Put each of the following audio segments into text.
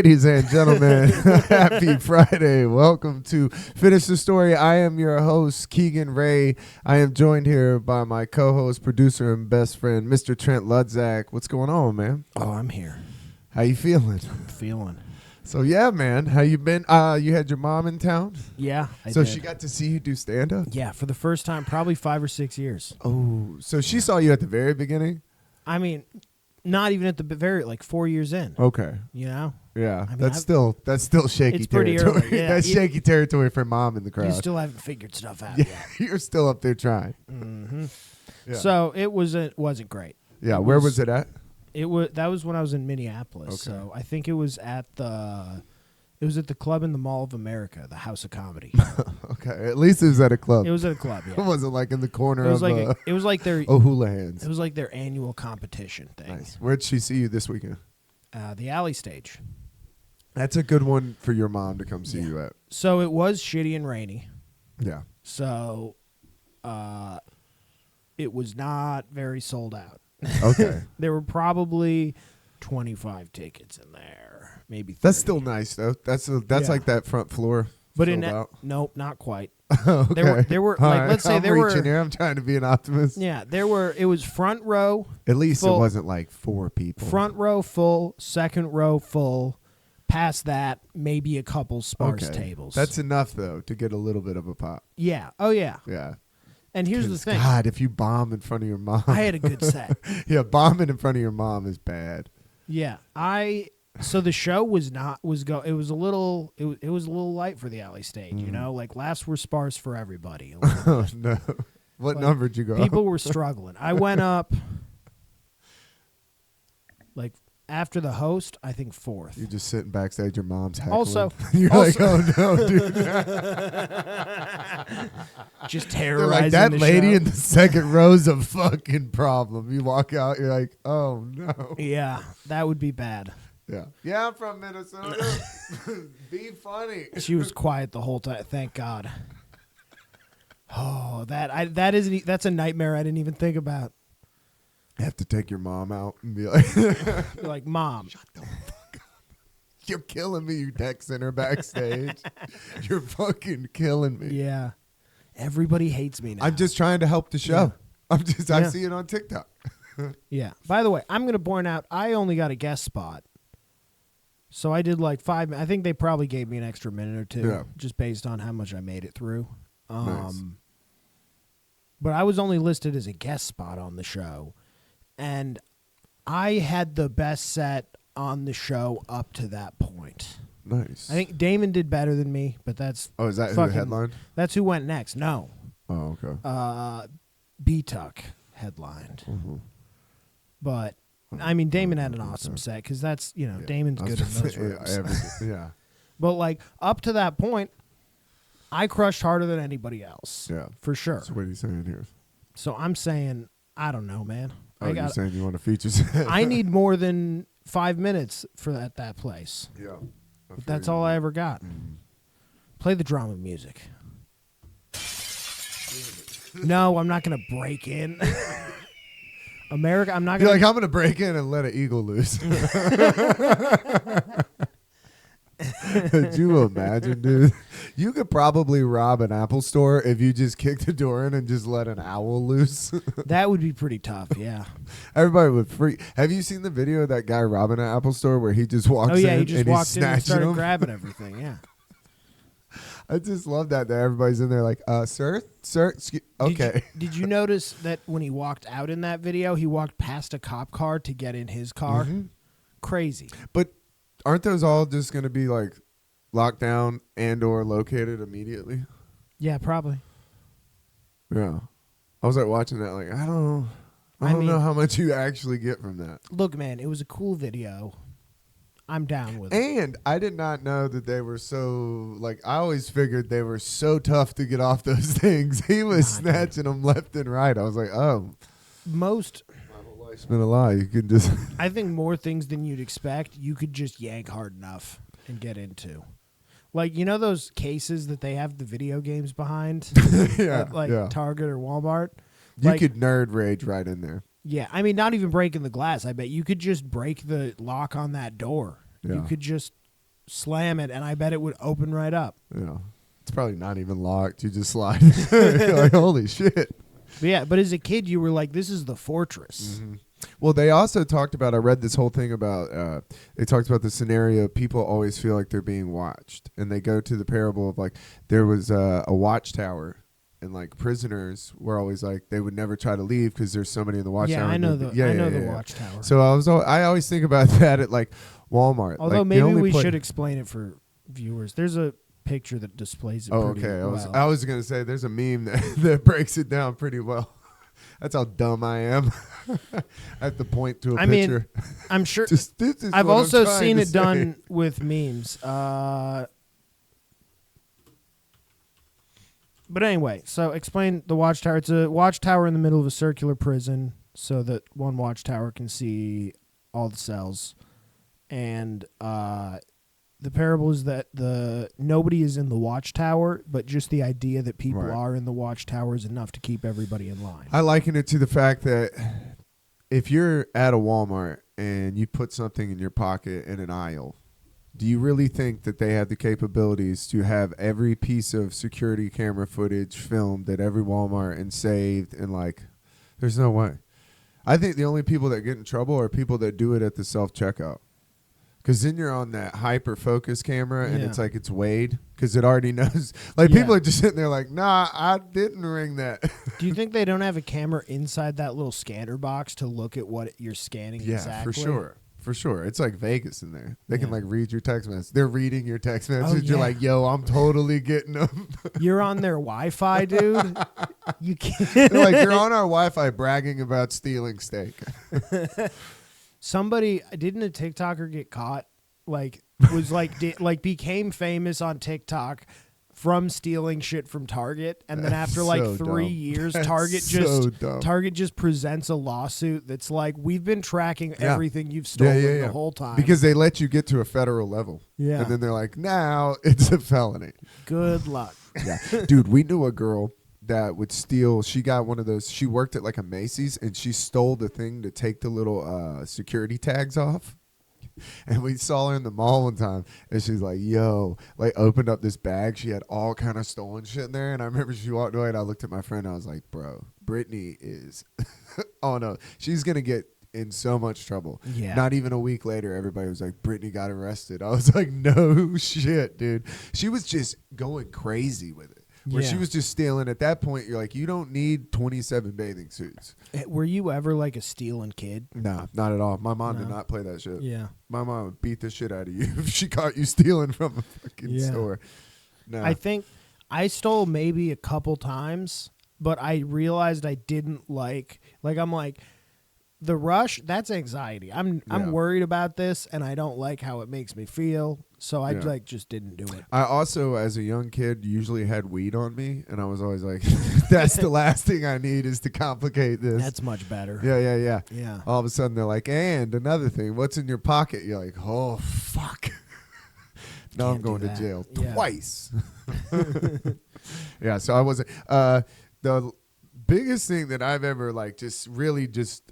Ladies and gentlemen, happy Friday. Welcome to Finish the Story. I am your host, Keegan Ray. I am joined here by my co-host, producer, and best friend, Mr. Trent Ludzak. What's going on, man? Oh, I'm here. How you feeling? I'm feeling. So, yeah, man. How you been? You had your mom in town? Yeah, I So did. she got to see you do stand-up? Yeah, for the first time, probably 5 or 6 years. Oh, so she saw you at the very beginning? I mean, not even at the very, like 4 years in. Okay. You know? Yeah, I mean, that's still shaky it's pretty territory. early, yeah. That's shaky territory for mom in the crowd. You still haven't figured stuff out Yeah, yet. you're still up there trying. Mm-hmm. Yeah. So it wasn't great. Yeah, It where was it at? That was when I was in Minneapolis. Okay. So I think it was at the club in the Mall of America, the House of Comedy. Okay, at least it was at a club. It was at a club. It Yeah. wasn't like in the corner It was of like it was like their O'Houlihan's. it was like their annual competition thing. Nice. Where'd she see you this weekend? The alley stage. That's a good one for your mom to come see Yeah. you at. So it was shitty and rainy. Yeah. So it was not very sold out. Okay. There were probably 25 tickets in there, maybe 30. That's still nice though. That's Yeah. like that front floor. But filled out. nope, not quite. Okay. There were All like right. let's say I'm there reaching were here. I'm trying to be an optimist. yeah, it was front row At least full- it wasn't like 4 people. front row full, second row full. Past that, maybe a couple sparse tables. That's enough though to get a little bit of a pop. yeah. Oh yeah. Yeah. And here's the 'Cause, thing. God, if you bomb in front of your mom, I had a good set. yeah, bombing in front of your mom is bad. Yeah, so the show it was a little light for the alley stage, you know, like laughs were sparse for everybody. a little Oh bit. no! What Like, number did you go? People were struggling. I went up like after the host, I think 4th. You're just sitting backstage. Your mom's heckling. Also- you're like, oh no, dude! Just They're terrorizing like that the lady show. in the second row's a fucking problem. You walk out, you're like, oh no. Yeah, that would be bad. Yeah, I'm from Minnesota. Be funny. She was quiet the whole time. Thank God. Oh, that's a nightmare I didn't even think about. You have to take your mom out and be like, You're like, Mom, you're killing me. You texting her backstage. You're fucking killing me. yeah, everybody hates me now. I'm just trying to help the show. I Yeah. see it on TikTok. Yeah. By the way, I'm going to point out I only got a guest spot. So I did like 5. I think they probably gave me an extra minute or 2 Yeah. just based on how much I made it through. Nice. But I was only listed as a guest spot on the show. And I had the best set on the show up to that point. Nice. I think Damon did better than me, but that's Oh, is that who fucking- headlined? that's who went next. No. Oh, okay. B-Tuck headlined. Mhm. But I mean, Damon had an awesome set because that's, you know, Yeah. Damon's I was good in gonna those say, rooms. everything. Yeah. But like up to that point, I crushed harder than anybody else. Yeah. For sure. So what are you saying here? So I'm saying, I don't know, man. Oh, you're saying you want a feature set? I need more than 5 minutes for that place. Yeah. But that's all I ever got. Mm. Play the drama music. No, I'm not going to break in. America, I'm not You're going like, I'm going to break in and let an eagle loose. Could you imagine, dude? You could probably rob an Apple store if you just kicked the door in and just let an owl loose. That would be pretty tough, yeah. Everybody would freak. Have you seen the video of that guy robbing an Apple store where he just walks Oh, yeah, in he just and walked he's in and snatching started them? grabbing everything, yeah. I just love that everybody's in there like, sir, okay. Did you notice that when he walked out in that video, he walked past a cop car to get in his car? Mhm. Crazy. But aren't those all just going to be like locked down and or located immediately? Yeah, probably. Yeah. I was like watching that like, I don't mean- know how much you actually get from that. Look, man, it was a cool video. I'm down with it. And I did not know that they were so, like, I always figured they were so tough to get off those things. He was Nah, snatching them left and right. I was like, oh, Most, my whole life's been a lie. You could just, I think more things than you'd expect, you could just yank hard enough and get into. Like, you know those cases that they have the video games behind? yeah, At, like yeah. Target or Walmart? You Like- could nerd rage right in there. Yeah, I mean, not even breaking the glass. I bet you could just break the lock on that door. You Yeah. could just slam it, and I bet it would open right up. It's probably not even locked. You just slide. You're like, holy shit. But as a kid, you were like, this is the fortress. Mm-hmm. Well, they also talked about, I read this whole thing about, they talked about the scenario, people always feel like they're being watched. And they go to the parable of, like, there was a watchtower, and, like, prisoners were always like, they would never try to leave because there's somebody in the watchtower. Yeah, I know the watchtower. So I always think about that at, like, Walmart. Although like, maybe we should explain it for viewers. There's a picture that displays it pretty well. I was going to say, there's a meme that breaks it down pretty well. That's how dumb I am. I have to point to a picture. Mean, I'm sure. I've also seen it done with memes. But anyway, so explain the watchtower. It's a watchtower in the middle of a circular prison so that one watchtower can see all the cells. And the parable is that nobody is in the watchtower, but just the idea that people are in the watchtower is enough to keep everybody in line. I liken it to the fact that if you're at a Walmart and you put something in your pocket in an aisle, do you really think that they have the capabilities to have every piece of security camera footage filmed at every Walmart and saved? And, like, there's no way. I think the only people that get in trouble are people that do it at the self-checkout. Because then you're on that hyper focus camera and it's like it's weighed because it already knows. Like people are just sitting there like, nah, I didn't ring that. Do you think they don't have a camera inside that little scanner box to look at what you're scanning exactly? Yeah, for sure. For sure. It's like Vegas in there. They can like read your text message. They're reading your text message. You're like, yo, I'm totally getting them. You're on their Wi-Fi, dude. You can't. They're like, you're on our Wi-Fi bragging about stealing steak. Somebody, didn't a TikToker get caught? Like, was like, became famous on TikTok from stealing shit from Target, and then after like 3 years, Target just presents a lawsuit that's like, we've been tracking everything you've stolen the whole time because they let you get to a federal level. Yeah, and then they're like, now it's a felony. Good luck. Yeah, dude, we knew a girl that would steal. She got one of those. She worked at like a Macy's, and she stole the thing to take the little security tags off. And we saw her in the mall one time, and she's like, yo, like opened up this bag. She had all kind of stolen shit in there. And I remember she walked away, and I looked at my friend, and I was like, bro, Brittany is, oh no, she's going to get in so much trouble. Yeah. Not even a week later, everybody was like, Brittany got arrested. I was like, no shit, dude. She was just going crazy with it. Where she was just stealing. At that point, you're like, you don't need 27 bathing suits. Were you ever like a stealing kid? No, not at all. My mom did not play that shit. Yeah. My mom would beat the shit out of you if she caught you stealing from a fucking store. No. I think I stole maybe a couple times, but I realized I didn't like I'm like, the rush, that's anxiety. I'm worried about this, and I don't like how it makes me feel. So I like just didn't do it. I also, as a young kid, usually had weed on me, and I was always like, that's the last thing I need is to complicate this. That's much better. Yeah. All of a sudden, they're like, and another thing, what's in your pocket? You're like, oh, fuck. Now I'm going to jail twice. Yeah, so I wasn't. The biggest thing that I've ever like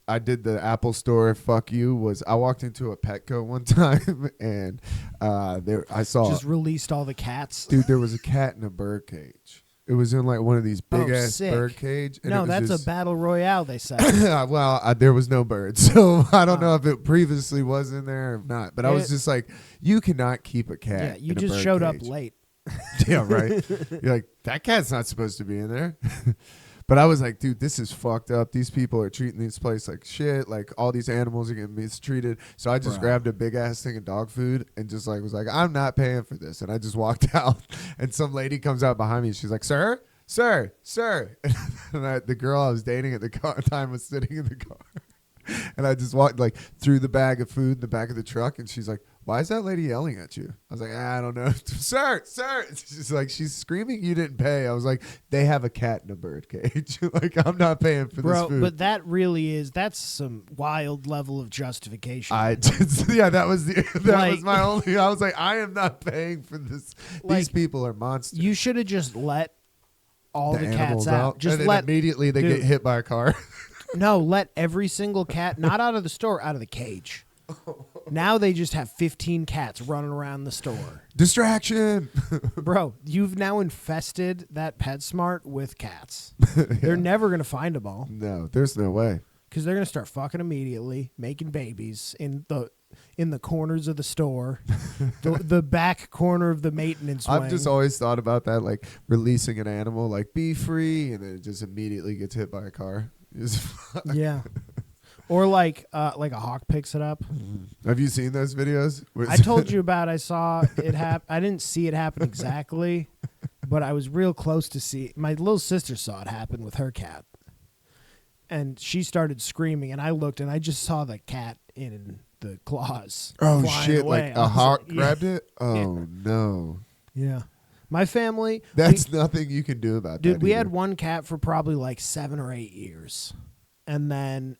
I did the Apple Store fuck you was I walked into a Petco one time and I saw just released all the cats. Dude, there was a cat in a bird cage. It was in like one of these big ass bird cage. And no, that's a battle royale, they said. Well, there was no birds, so I don't know if it previously was in there or not. But I was just like, you cannot keep a cat. Yeah, you just showed up late. Yeah, right. You're like, that cat's not supposed to be in there. But I was like, dude, this is fucked up. These people are treating this place like shit. Like all these animals are getting mistreated. So I just grabbed a big ass thing of dog food and just like was like, I'm not paying for this. And I just walked out. And some lady comes out behind me. And she's like, sir. And the girl I was dating at the time was sitting in the car. And I just walked like threw the bag of food in the back of the truck. And she's like, why is that lady yelling at you? I was like, I don't know. Sir. She's like, she's screaming you didn't pay. I was like, they have a cat in a bird cage. Like, I'm not paying for this food. But that's some wild level of justification. That was my only, I was like, I am not paying for this. These people are monsters. You should have just let all the cats out. Just and then immediately they get hit by a car. No, let every single cat, not out of the store, out of the cage. Now they just have 15 cats running around the store. Distraction. Bro, you've now infested that PetSmart with cats. They're never going to find them all No, there's no way. because they're going to start fucking immediately, making babies in the corners of the store, the back corner of the maintenance wing. I've just always thought about that, like releasing an animal, like be free, and then it just immediately gets hit by a car. Yeah. Or like a hawk picks it up. Have you seen those videos? I told you about. I saw it happen. I didn't see it happen exactly, but I was real close to see. My little sister saw it happen with her cat, and she started screaming. And I looked, and I just saw the cat in the claws. Oh flying shit! away. Like I a was hawk like, grabbed it. Oh Yeah. no! Yeah, my family. That's nothing you can do about that. Dude, we either. had one cat for probably like 7 or 8 years, and then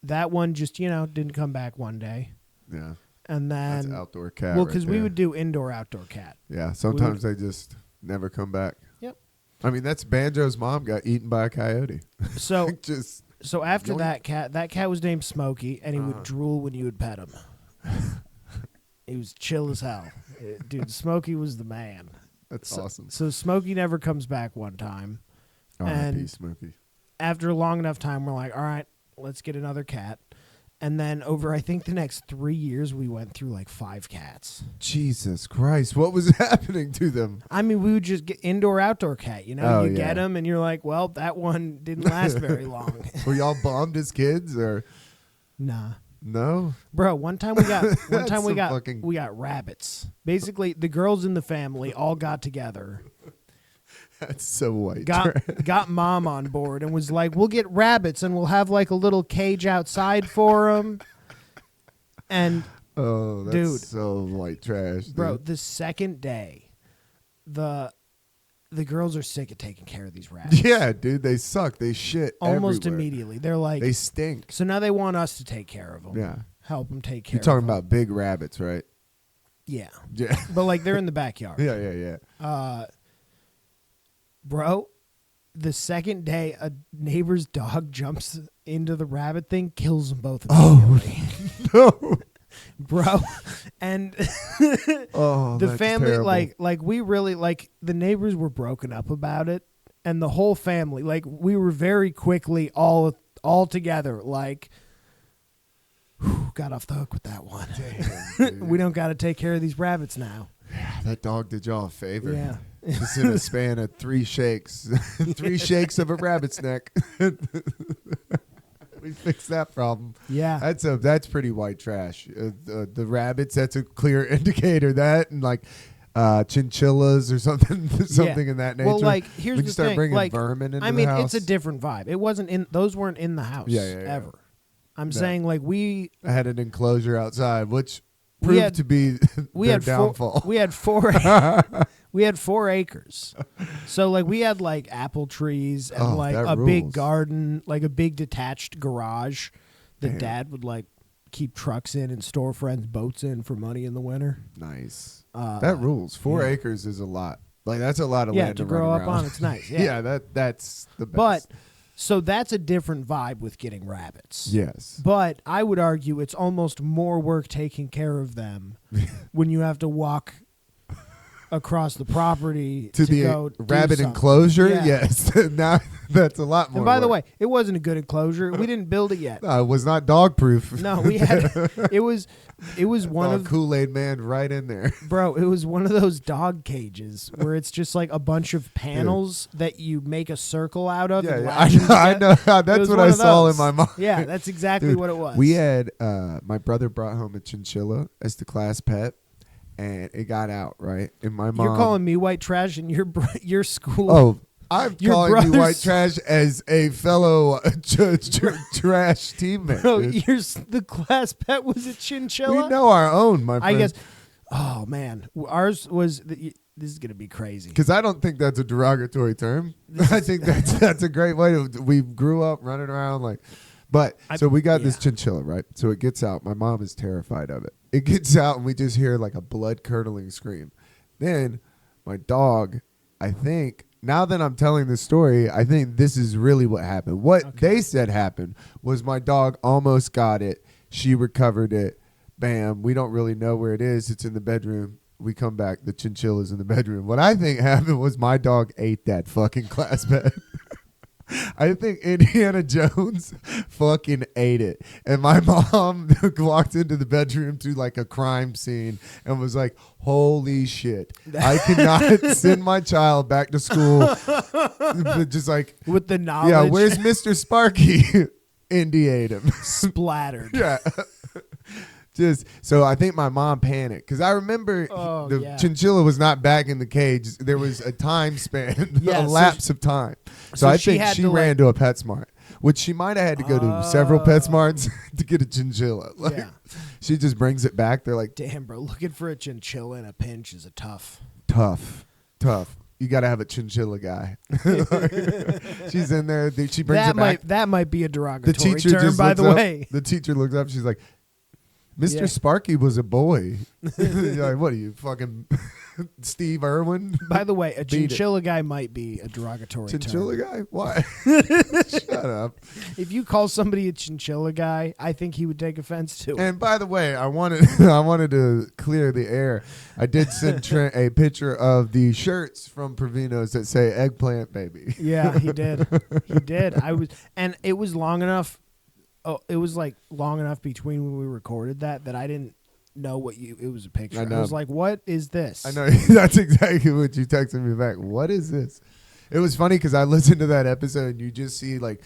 that one just didn't come back one day, Yeah, and that's then outdoor cat. well, right because we there. would do indoor outdoor cat. Yeah, sometimes they just never come back. Yep. I mean, that's Banjo's mom got eaten by a coyote. So Just So after Yoink. that cat was named Smokey, and he would drool when you would pet him. He was chill as hell. Dude, Smokey was the man. that's So, awesome. so Smokey never comes back one time. R.I.P. and- Smokey. After a long enough time, we're like, all right, let's get another cat. And then over, I think, the next 3 years, we went through like 5 cats. Jesus Christ, what was happening to them? I mean, we would just get indoor, outdoor cat. Oh, You yeah. get them, and you're like, well, that one didn't last very long. Were y'all bummed as kids or Nah. no? Bro, one time we got That's some fucking- we got rabbits. Basically, the girls in the family all got together, That's so white. got mom on board, and was like, "We'll get rabbits, and we'll have like a little cage outside for them." And Oh, that's Dude. so white trash, bro, dude. the second day, the girls are sick of taking care of these rabbits. Yeah, dude, they suck. They shit almost everywhere. immediately. They're like, They stink. so now they want us to take care of them. Yeah. help them take care. You're talking of 'em. about big rabbits, right? Yeah, Yeah. but like they're in the backyard. Yeah. Bro, the second day a neighbor's dog jumps into the rabbit thing, kills them both immediately. No. Bro. And Oh, the that's family terrible. like we really like the neighbors were broken up about it, and the whole family, like we were very quickly all together, like whew, got off the hook with that one. Damn, dude. We don't got to take care of these rabbits now. That dog did y'all a favor. Yeah. Just in a span of 3 shakes. 3 shakes of a rabbit's neck. We fixed that problem. Yeah. That's pretty white trash. The rabbits, that's a clear indicator. That and like chinchillas or something in that nature. Well, like here's we the can start thing. bringing Like, vermin into I mean, the house. it's a different vibe. It wasn't in; those weren't in the house. Yeah. Ever. I'm No. saying like we I had an enclosure outside, which proved had- to be we their had downfall. we had 4 acres. So like we had like apple trees and Oh, like that a big rules. garden, like a big detached garage that Damn. Dad would like keep trucks in and store friends' boats in for money in the winter. Nice. Uh, That rules. 4 yeah. acres is a lot. Like that's a lot of Yeah, land to to grow run up around. on, it's nice. Yeah, Yeah. that's the But best. so that's a different vibe with getting rabbits. Yes. But I would argue it's almost more work taking care of them when you have to walk across the property To the go do rabbit something. enclosure, Yeah. yes. Now that's a lot more. And by the work. way, it wasn't a good enclosure. We didn't build it yet. No, it was not dog proof. No, we had it was one of Kool-Aid man right in there. bro, it was one of those dog cages where it's just like a bunch of panels that you make a circle out of. and latch them I together. know. It That's was what one I of saw in those. my mind. Yeah, that's exactly Dude, what it was. We had my brother brought home a chinchilla as the class pet, and it got out right. And my mom. You're calling me white trash and your school. Oh, I'm Your calling you white brother's- trash as a fellow trash teammate. Bro, dude. the class pet was a chinchilla. We know our own, my I friend. guess. Oh man, ours was. This is gonna be crazy. Because I don't think that's a derogatory term. I think that's a great way to. We grew up running around like, but so we got this yeah. chinchilla, right? So it gets out. My mom is terrified of it. It gets out, and we just hear like a blood curdling scream. Then my dog, I think. Now that I'm telling this story, I think this is really what happened. What they said happened was my dog almost got it. She recovered it, bam, we don't really know where it is. It's in the bedroom. We come back, the chinchilla's in the bedroom. What I think happened was my dog ate that fucking class bed. I think Indiana Jones fucking ate it. And my mom walked into the bedroom to like a crime scene and was like, holy shit. I cannot send my child back to school. Just like, with the knowledge. yeah, where's Mr. Sparky? Indy ate him. Splattered. Yeah. Just so I think my mom panicked because I remember the chinchilla was not back in the cage. There was a time span, a lapse of time. So I think she ran to a PetSmart, which she might have had to go to several PetSmarts to get a chinchilla. Like, she just brings it back. They're like, damn, bro, looking for a chinchilla in a pinch is a tough. You got to have a chinchilla guy. She's in there. She brings it back. That might be a derogatory term, by the way. The teacher looks up. She's like, Mr. Sparky was a boy. You're like, what are you, fucking Steve Irwin? By the way, a chinchilla guy might be a derogatory chinchilla term. Guy? Why? Shut up. If you call somebody a chinchilla guy, I think he would take offense to it. And by the way, I wanted to clear the air. I did send Trent a picture of the shirts from Provino's that say eggplant baby. Yeah, he did. He did. And it was long enough. Oh, it was like long enough between when we recorded that I didn't know it was a picture. I was like, what is this? I know. That's exactly what you texted me back. What is this? It was funny because I listened to that episode and you just see like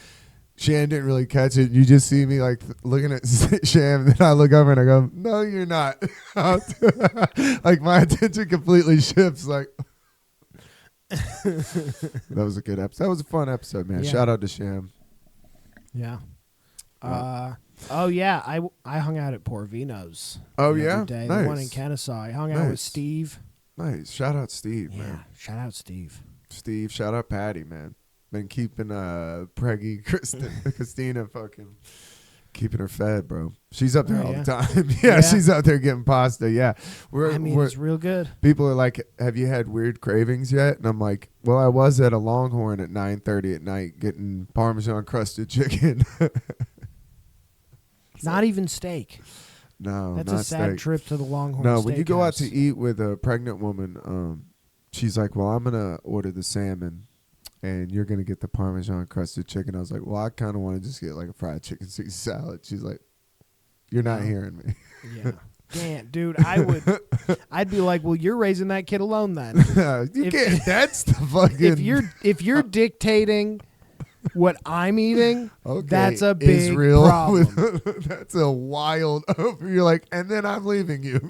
Shan didn't really catch it. You just see me like looking at Sham and then I look over and I go, no, you're not. Like my attention completely shifts. Like that was a good episode. That was a fun episode, man. Yeah. Shout out to Sham. Yeah. Oh yeah, I hung out at Porvino's. Oh yeah, day. Nice. The one in Kennesaw. I hung out with Steve. Nice. Shout out Steve, man. Yeah. Shout out Steve. Steve. Shout out Patty, man. Been keeping preggy Christina fucking keeping her fed, bro. She's up there all the time. Yeah, she's out there getting pasta. Yeah, it's real good. People are like, "Have you had weird cravings yet?" And I'm like, "Well, I was at a Longhorn at 9:30 at night getting Parmesan crusted chicken." Not even steak. No, that's not a sad steak. Trip to the Longhorn. No, when you go out Steakhouse. to eat with a pregnant woman, she's like, "Well, I'm gonna order the salmon, and you're gonna get the Parmesan crusted chicken." I was like, "Well, I kind of want to just get like a fried chicken Caesar salad." She's like, "You're not hearing me." Yeah. Damn, dude, I'd be like, well, you're raising that kid alone then. You can't. That's the fucking. If you're dictating what I'm eating, okay, that's a big Israel problem. That's a wild. You're like, and then I'm leaving you.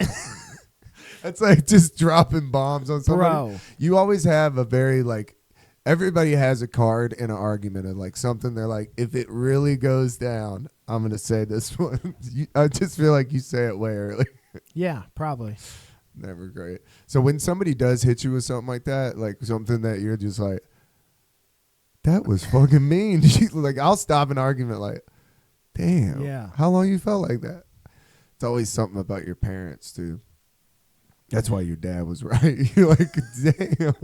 That's like just dropping bombs on somebody. Bro. You always have a very like. Everybody has a card in an argument of like something they're like, if it really goes down, I'm going to say this one. I just feel like you say it way early. Yeah, probably. Never great. So when somebody does hit you with something like that, like something that you're just like, that was fucking mean. Like I'll stop an argument like, damn, how long you felt like that? It's always something about your parents too. That's why your dad was right. You're like, damn.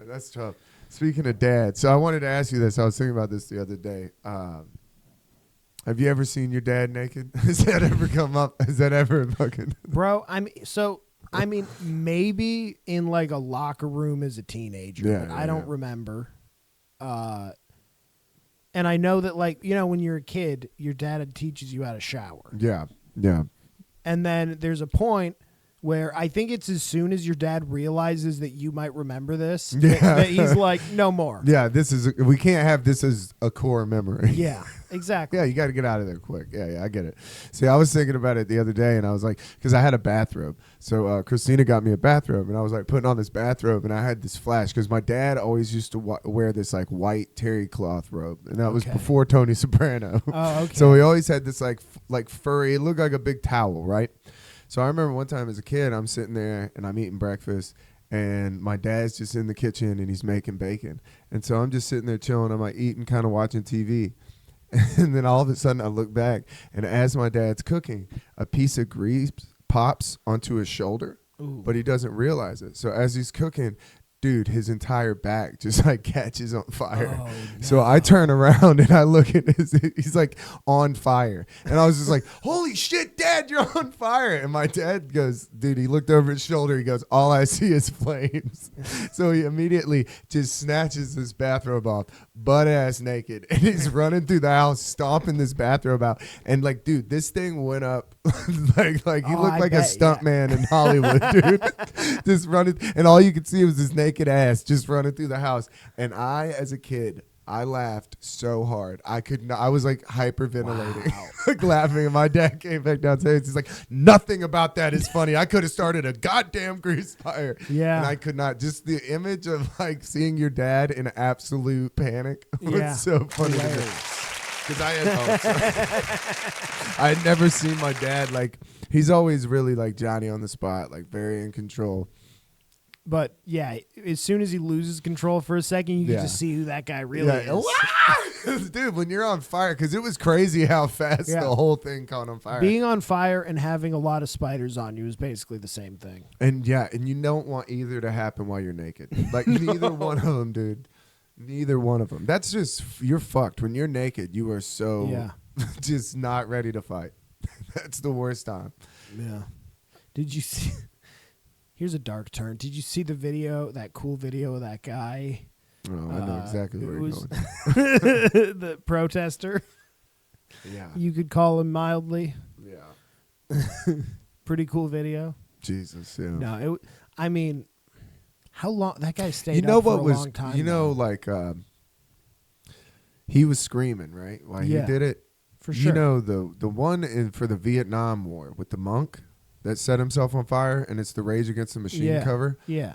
That's tough. Speaking of dad, so I wanted to ask you this. I was thinking about this the other day. Have you ever seen your dad naked? Has that ever come up? Has that ever fucking... Bro, I mean, maybe in like a locker room as a teenager, but I don't remember. And I know that like, when you're a kid, your dad teaches you how to shower. Yeah, yeah. And then there's a point where I think it's as soon as your dad realizes that you might remember this, that he's like, no more. Yeah, we can't have this as a core memory. Yeah, exactly. Yeah, you got to get out of there quick. Yeah, I get it. See, I was thinking about it the other day, and I was like, because I had a bathrobe. So Christina got me a bathrobe, and I was like putting on this bathrobe, and I had this flash, because my dad always used to wear this like white terry cloth robe, and that was before Tony Soprano. Oh, okay. So he always had this like furry, it looked like a big towel, right? So I remember one time as a kid, I'm sitting there and I'm eating breakfast and my dad's just in the kitchen and he's making bacon. And so I'm just sitting there chilling. I'm like eating, kind of watching TV. And then all of a sudden I look back and as my dad's cooking, a piece of grease pops onto his shoulder, but he doesn't realize it. So as he's cooking, dude, his entire back just like catches on fire. Oh, So no. I turn around and I look at he's like on fire. And I was just like, holy shit, Dad, you're on fire. And my dad goes, dude, he looked over his shoulder. He goes, all I see is flames. So he immediately just snatches this bathrobe off, butt ass naked. And he's running through the house, stomping this bathrobe out. And like, dude, this thing went up like he Oh, looked I like a bet, stunt man in Hollywood, dude. Just running. And all you could see was his naked ass just running through the house. And I, as a kid, I laughed so hard. I could not. I was like hyperventilating, Wow. like laughing. And my dad came back downstairs. He's like, nothing about that is funny. I could have started a goddamn grease fire. Yeah. And I could not. Just the image of like seeing your dad in absolute panic was Yeah. so funny to me. Hilarious. Because I had never seen my dad like. He's always really like Johnny on the spot, like very in control. But yeah, as soon as he loses control for a second, you Yeah. can just see who that guy really is. Dude, when you're on fire, because it was crazy how fast Yeah. the whole thing caught on fire. Being on fire and having a lot of spiders on you is basically the same thing. And yeah, and you don't want either to happen while you're naked. Like neither one of them, dude. Neither one of them. That's just you're fucked when you're naked. You are so Yeah. just not ready to fight. That's the worst time. Yeah. Did you see? Here's a dark turn. Did you see the video? That cool video of that guy. Oh, I know exactly it where you're was going. the protester. Yeah. You could call him mildly. Yeah. Pretty cool video. Jesus. Yeah. No, I mean, how long that guy stayed? You know up for what a was? long time, You know, though. like he was screaming right while Yeah. he did it. For sure. You know the one for the Vietnam War with the monk that set himself on fire, and it's the Rage Against the Machine Yeah. cover. Yeah,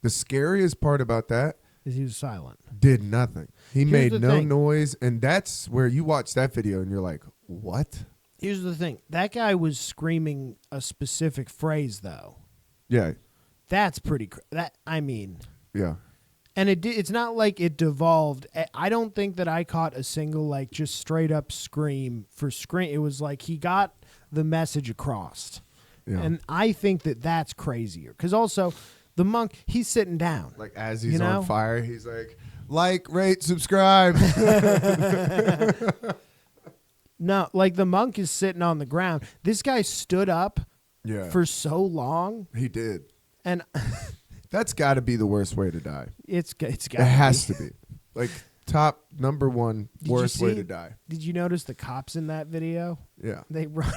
The scariest part about that is he was silent. did nothing. He Here's made the no thing. noise, and that's where you watch that video and you're like, what? Here's the thing: that guy was screaming a specific phrase, though. Yeah, That's pretty. I mean, yeah. and it's not like it devolved. I don't think that I caught a single like just straight up scream for scream. It was like he got the message across, Yeah. and I think that that's crazier because also the monk he's sitting down. Like as he's You know? on fire, he's like, rate, subscribe. No, like the monk is sitting on the ground. This guy stood up Yeah, for so long, he did. and That's got to be the worst way to die. it's got. It has to be. Like top number one Did you worst way see- to die. Did you notice the cops in that video? Yeah. They run.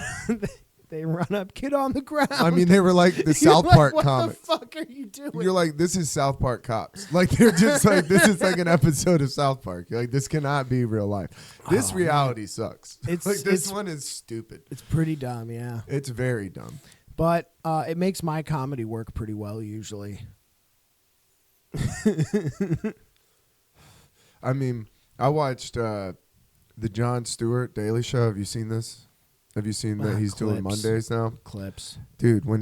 They run up, get on the ground. I mean, they were like the You're South like, Park what comics. the fuck are you doing? You're like, this is South Park cops. Like they're just like, this is like an episode of South Park. You're like, this cannot be real life. This Oh, reality sucks. It's- like this it's- one is stupid. It's pretty dumb, yeah. It's very dumb. But it makes my comedy work pretty well usually. I mean, I watched the Jon Stewart Daily Show. Have you seen this? Have you seen that he's doing Clips. Mondays now? Clips. Dude, when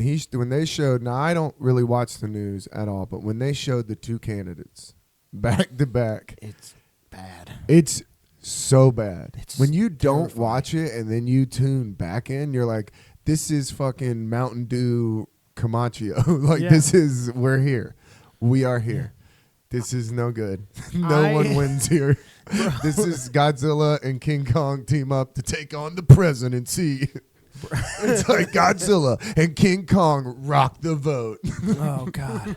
they showed, now I don't really watch the news at all, but when they showed the two candidates back to back, It's bad. it's so bad. It's when you don't terrifying. watch it and then you tune back in, you're like, this is fucking Mountain Dew Camacho. Like Yeah. this is, we're here. We are here. This is no good. No one wins here. This is Godzilla and King Kong team up to take on the presidency. It's like Godzilla and King Kong rock the vote. Oh God.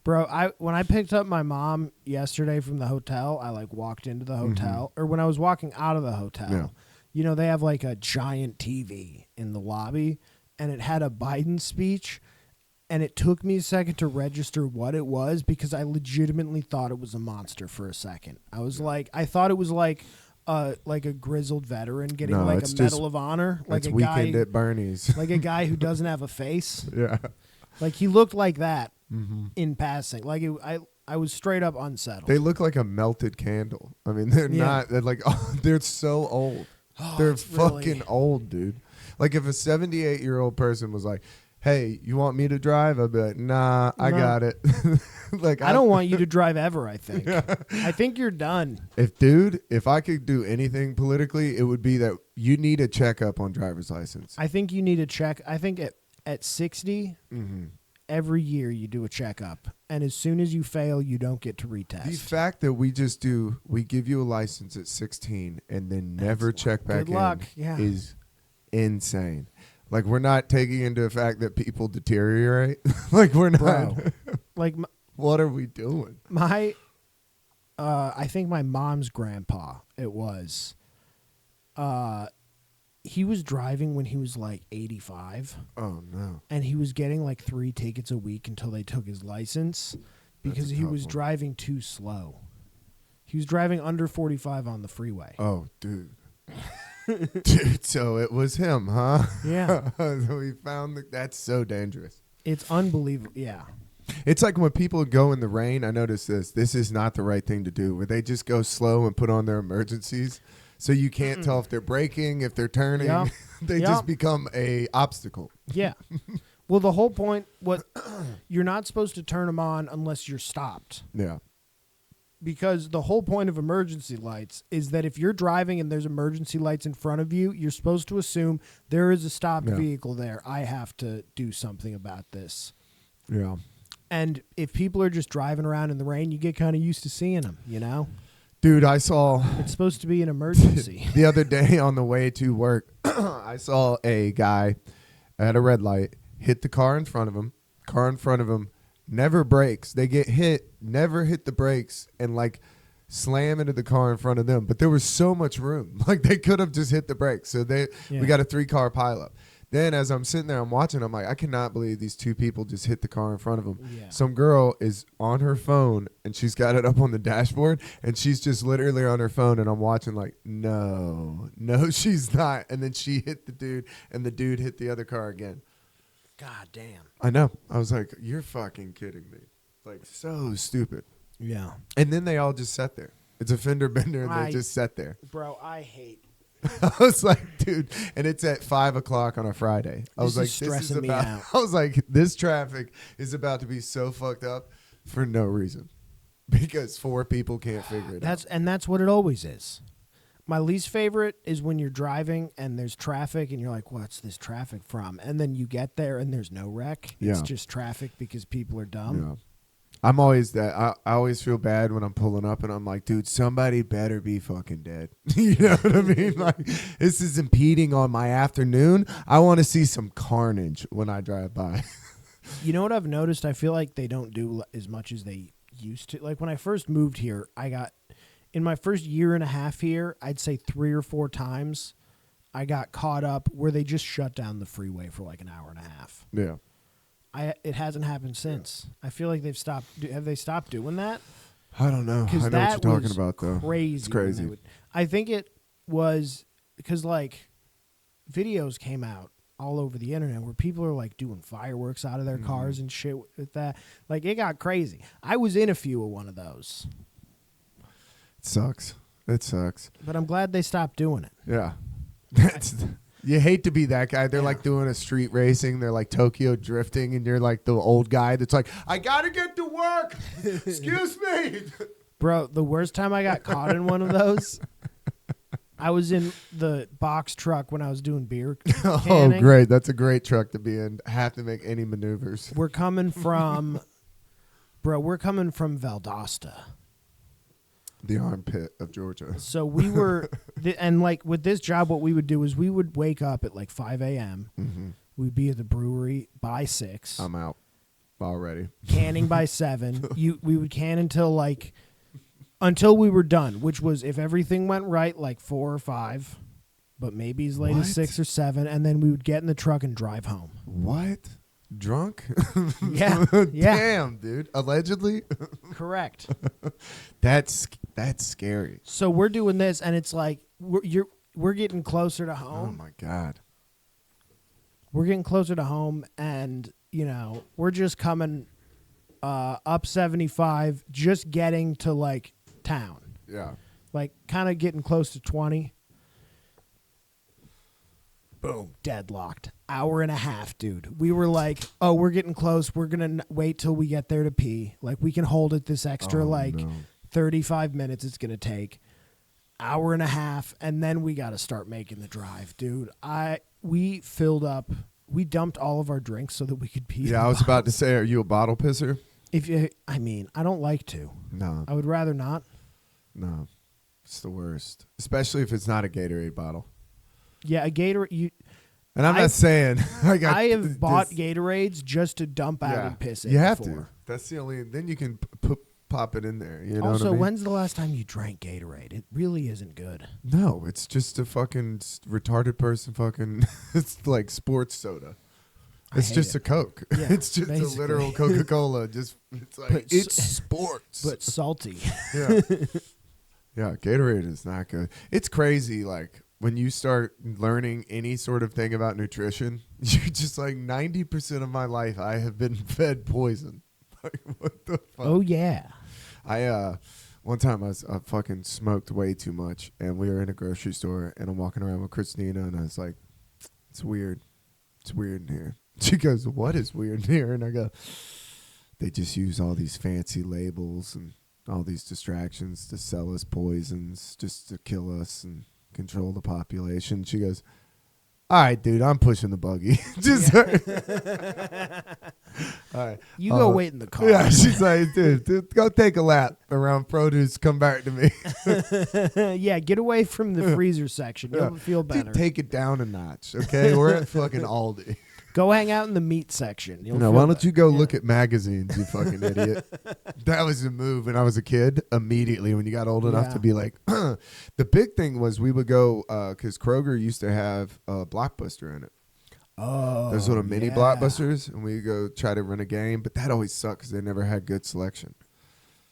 Bro, when I picked up my mom yesterday from the hotel, I like walked into the hotel or when I was walking out of the hotel. Yeah. You know, they have like a giant TV in the lobby and it had a Biden speech and it took me a second to register what it was because I legitimately thought it was a monster for a second. I was like, I thought it was like a grizzled veteran getting No, like it's a just- Medal of Honor, like It's a Weekend guy, at Bernie's. like a guy who doesn't have a face. Yeah. Like he looked like that Mm-hmm. in passing. Like I was straight up unsettled. They look like a melted candle. I mean, they're Yeah. not. They're like, oh, they're so old. Oh, They're it's really- fucking old, dude. Like if a 78-year-old person was like, "Hey, you want me to drive?" I'd be like, "Nah, I No. got it." Like I don't want you to drive ever, I think. I think you're done. If I could do anything politically, it would be that you need a checkup on driver's license. I think you need to check. I think at 60, Mm-hmm. every year you do a checkup, and as soon as you fail, you don't get to retest. The fact that we give you a license at 16 and then never check back Good luck. Yeah. is insane. Like, we're not taking into the fact that people deteriorate. Like, we're not. Bro, like what are we doing? I think my mom's grandpa, it was, he was driving when he was like 85. Oh, no. And he was getting like 3 tickets a week until they took his license because he was driving too slow. He was driving under 45 on the freeway. Oh, dude. Dude, so it was him, huh? Yeah. We found that's so dangerous. It's unbelievable. Yeah. It's like when people go in the rain, I notice this is not the right thing to do, where they just go slow and put on their emergencies. So you can't tell if they're braking, if they're turning. Yep. They just become a obstacle. Yeah. Well, the whole point, you're not supposed to turn them on unless you're stopped. Yeah. Because the whole point of emergency lights is that if you're driving and there's emergency lights in front of you, you're supposed to assume there is a stopped vehicle there. I have to do something about this. Yeah. And if people are just driving around in the rain, you get kind of used to seeing them, you know? Dude, I saw It's supposed to be an emergency. the other day on the way to work, I saw a guy at a red light hit the car in front of him. Car in front of him never brakes. They get hit, never hit the brakes, and like slam into the car in front of them. But there was so much room. Like, they could have just hit the brakes. So we got a 3-car pileup. Then as I'm sitting there, I'm watching, I'm like, I cannot believe these 2 people just hit the car in front of them. Yeah. Some girl is on her phone, and she's got it up on the dashboard, and she's just literally on her phone, and I'm watching like, no, she's not. And then she hit the dude, and the dude hit the other car again. God damn. I know. I was like, you're fucking kidding me. Like, so stupid. Yeah. And then they all just sat there. It's a fender bender, and they just sat there. Bro, I hate. I was like, dude, and it's at 5:00 on a Friday. I was like, stressing me out. I was like, this traffic is about to be so fucked up for no reason, because 4 people can't figure it out. And that's what it always is. My least favorite is when you're driving and there's traffic and you're like, what's this traffic from? And then you get there and there's no wreck. It's Yeah. just traffic because people are dumb. Yeah. I'm always that. I always feel bad when I'm pulling up and I'm like, dude, somebody better be fucking dead. You know what I mean? Like, this is impeding on my afternoon. I want to see some carnage when I drive by. You know what I've noticed? I feel like they don't do as much as they used to. Like when I first moved here, in my first year and a half here, I'd say 3 or 4 times I got caught up where they just shut down the freeway for like an hour and a half. Yeah. It hasn't happened since. I feel like they've stopped. Have they stopped doing that? I don't know. I know what you're talking about, though. Crazy. It's crazy. I think it was because like videos came out all over the internet where people are like doing fireworks out of their cars and shit with that. Like, it got crazy. I was in a few of one of those. It sucks. It sucks. But I'm glad they stopped doing it. Yeah. You hate to be that guy. They're like doing a street racing. They're like Tokyo drifting, and you're like the old guy that's like, I got to get to work. Excuse me. Bro, the worst time I got caught in one of those, I was in the box truck when I was doing beer canning. Oh, great. That's a great truck to be in. Have to make any maneuvers. We're coming from Valdosta. The armpit of Georgia. So we were, and like with this job, what we would do is we would wake up at like 5 a.m. Mm-hmm. We'd be at the brewery by 6. I'm out already. Canning by 7. We would can until we were done, which was if everything went right, like 4 or 5, but maybe as late as 6 or 7, and then we would get in the truck and drive home. What? Drunk? Yeah. Damn, dude. Allegedly? Correct. That's scary. So we're doing this, and it's like we're getting closer to home. Oh my God. We're getting closer to home, and we're just coming up 75, just getting to like town. Yeah. Like kind of getting close to 20. Boom, deadlocked. Hour and a half, dude. We were like, oh, we're getting close. We're going to wait till we get there to pee. Like, we can hold it this extra, 35 minutes it's going to take. Hour and a half, and then we got to start making the drive, dude. We filled up we dumped all of our drinks so that we could pee. Yeah, I was about to say, are you a bottle pisser? I don't like to. No, I would rather not. no. It's the worst, especially if it's not a Gatorade bottle. Yeah, a Gatorade. And I'm not saying I have bought Gatorades just to dump out and piss it. You have before. to. That's the only. Then you can pop it in there. You know also, what I mean? when's the last time you drank Gatorade? It really isn't good. No, it's just a fucking retarded person. Fucking, it's like sports soda. It's just a Coke. Yeah, it's just basically. a literal Coca-Cola. Just it's like But it's sports, but salty. yeah, yeah. Gatorade is not good. It's crazy. Like when you start learning any sort of thing about nutrition, you're just like 90% of my life I have been fed poison. Like what the fuck? Oh yeah. I one time I fucking smoked way too much, and we were in a grocery store, and I'm walking around with Christina, and I was like, "It's weird. It's weird in here." She goes, "What is weird in here?" And I go, "They just use all these fancy labels and all these distractions to sell us poisons, just to kill us and control the population." She goes, "All right, dude, I'm pushing the buggy." Just all right. You go wait in the car. Yeah, she's like, dude, go take a lap around produce. Come back to me. Yeah, get away from the freezer section. You'll feel better. Dude, take it down a notch, okay? We're at fucking Aldi. Go hang out in the meat section. You'll No, feel why don't better. you go look at magazines, you fucking idiot? That was the move when I was a kid. Immediately when you got old enough Yeah. to be like, the big thing was we would go because Kroger used to have a Blockbuster in it. Oh, Those little mini yeah. Blockbusters, and we go try to run a game, but that always sucked because they never had good selection.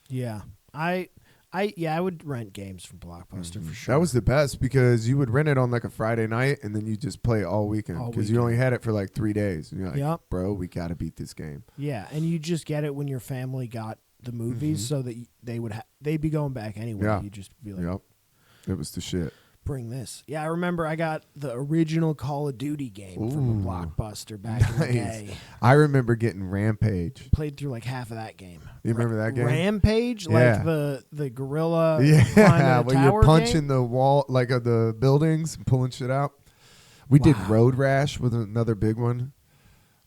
Yeah, I would rent games from Blockbuster for sure. That was the best because you would rent it on like a Friday night, and then you just play it all weekend All because you only had it for like 3 days. And you're like, Yep. bro, we got to beat this game. Yeah, and you just get it when your family got the movies, so that they'd be going back anyway. Yeah. You just be like, Yep. It was the shit. bring this. Yeah, I remember I got the original Call of Duty game from Ooh. a Blockbuster back in the Nice. day. I remember getting Rampage. Played through like half of that game. You remember that game? Rampage, Yeah. like the gorilla Yeah, climbing a where tower you're punching game? the wall, like of the buildings, and pulling shit out. We did Wow. Road Rash with another big one.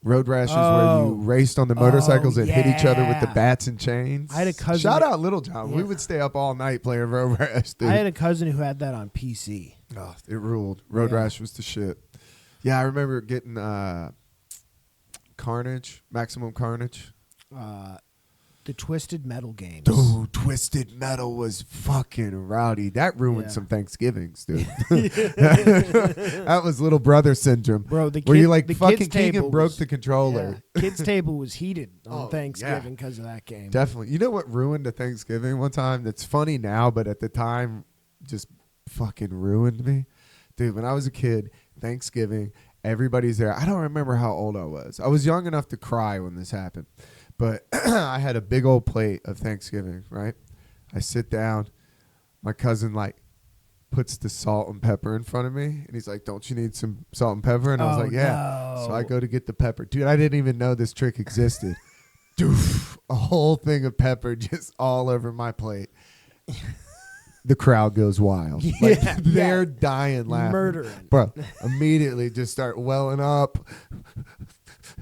Road Rash is where Oh. you raced on the motorcycles and hit each other with the yeah. bats and chains. I had a cousin Shout that- out Little John. We Yeah. would stay up all night playing Road Rash, dude. I had a cousin who had that on PC. Oh, it ruled. Road Yeah. Rash was the shit. Yeah, I remember getting Carnage, Maximum Carnage. The Twisted Metal games. Dude, Twisted Metal was fucking rowdy. That ruined Yeah. some Thanksgivings, dude. That was little brother syndrome. Bro, the Where kid, you like the fucking kids table Keegan broke was- the controller. Yeah. Kids table was heated on Oh, Thanksgiving because of that game. Definitely. You know what ruined a Thanksgiving one time? That's funny now, but at the time just fucking ruined me. Dude, when I was a kid, Thanksgiving, everybody's there. I don't remember how old I was. I was young enough to cry when this happened. But I had a big old plate of Thanksgiving, right? I sit down. My cousin, like, puts the salt and pepper in front of me. And he's like, don't you need some salt and pepper? And I was Oh, like, yeah. no. So I go to get the pepper. Dude, I didn't even know this trick existed. Doof, a whole thing of pepper just all over my plate. The crowd goes wild. Like, Yeah, they're yeah. dying laughing. Murdering. Bro, immediately just start welling up.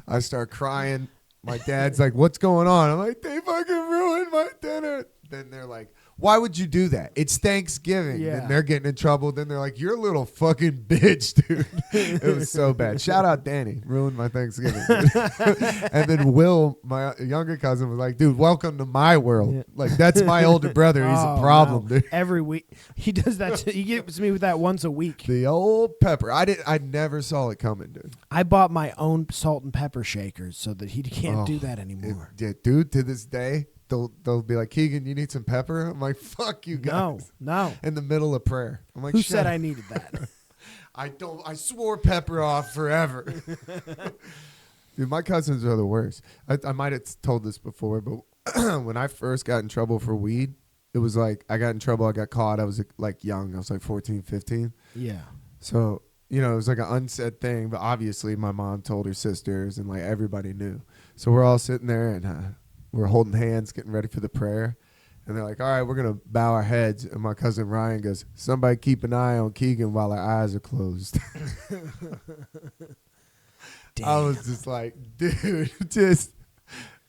I start crying. My dad's like, what's going on? I'm like, they fucking ruined my dinner. Then they're like, why would you do that? It's Thanksgiving. Yeah. Then they're getting in trouble. Then they're like, you're a little fucking bitch, dude. It was so bad. Shout out Danny. Ruined my Thanksgiving. And then Will, my younger cousin, was like, dude, welcome to my world. Yeah. Like, that's my older brother. He's Oh, a problem, no. dude. Every week. He does that. He gives me with that once a week. The old pepper. I never saw it coming, dude. I bought my own salt and pepper shakers so that he can't Oh, do that anymore. Yeah, dude, to this day, they'll be like, Keegan, you need some pepper? I'm like, fuck you guys. No. In the middle of prayer. I'm like, Who shut said up. I needed that? I swore pepper off forever. Dude, my cousins are the worst. I might have told this before, but when I first got in trouble for weed, it was like I got in trouble, I got caught. I was like young. I was like 14, 15. Yeah. So, you know, it was like an unsaid thing, but obviously my mom told her sisters and like everybody knew. So we're all sitting there and we're holding hands, getting ready for the prayer. And they're like, all right, we're going to bow our heads. And my cousin Ryan goes, somebody keep an eye on Keegan while our eyes are closed. I was just like, dude, just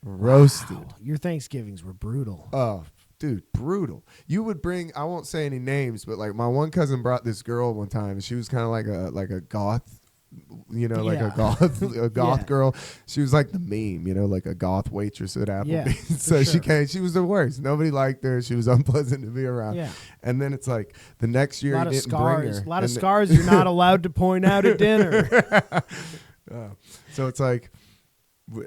roasted. Wow. Your Thanksgivings were brutal. Oh, dude, brutal. You would bring, I won't say any names, but like my one cousin brought this girl one time, and she was kind of like a goth, like Yeah. a goth Yeah. girl. She was like the meme, like a goth waitress at Applebee's. Yeah, So for she sure. came. She was the worst. Nobody liked her. She was unpleasant to be around. Yeah. And then it's like the next year A lot he of didn't bring scars. her. A lot of And scars you're not allowed to point out at dinner. So it's like,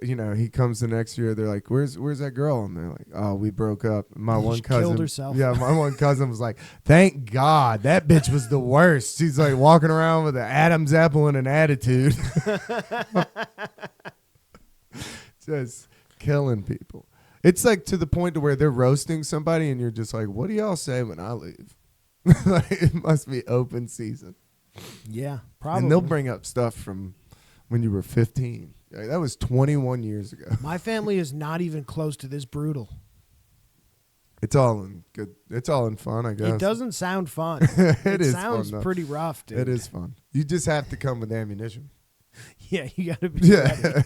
he comes the next year. They're like, "Where's that girl?" And they're like, "Oh, we broke up." My one She cousin killed herself. Yeah, my one cousin was like, "Thank God that bitch was the worst." She's like walking around with an Adam's apple and an attitude, just killing people. It's like to the point to where they're roasting somebody, and you're just like, "What do y'all say when I leave?" Like, it must be open season. Yeah, probably. And they'll bring up stuff from when you were 15. Like, that was 21 years ago. My family is not even close to this brutal. It's all in good. It's all in fun, I guess. It doesn't sound fun. It is sounds fun, though. pretty rough, dude. It is fun. You just have to come with ammunition. Yeah, you got to be ready. Yeah.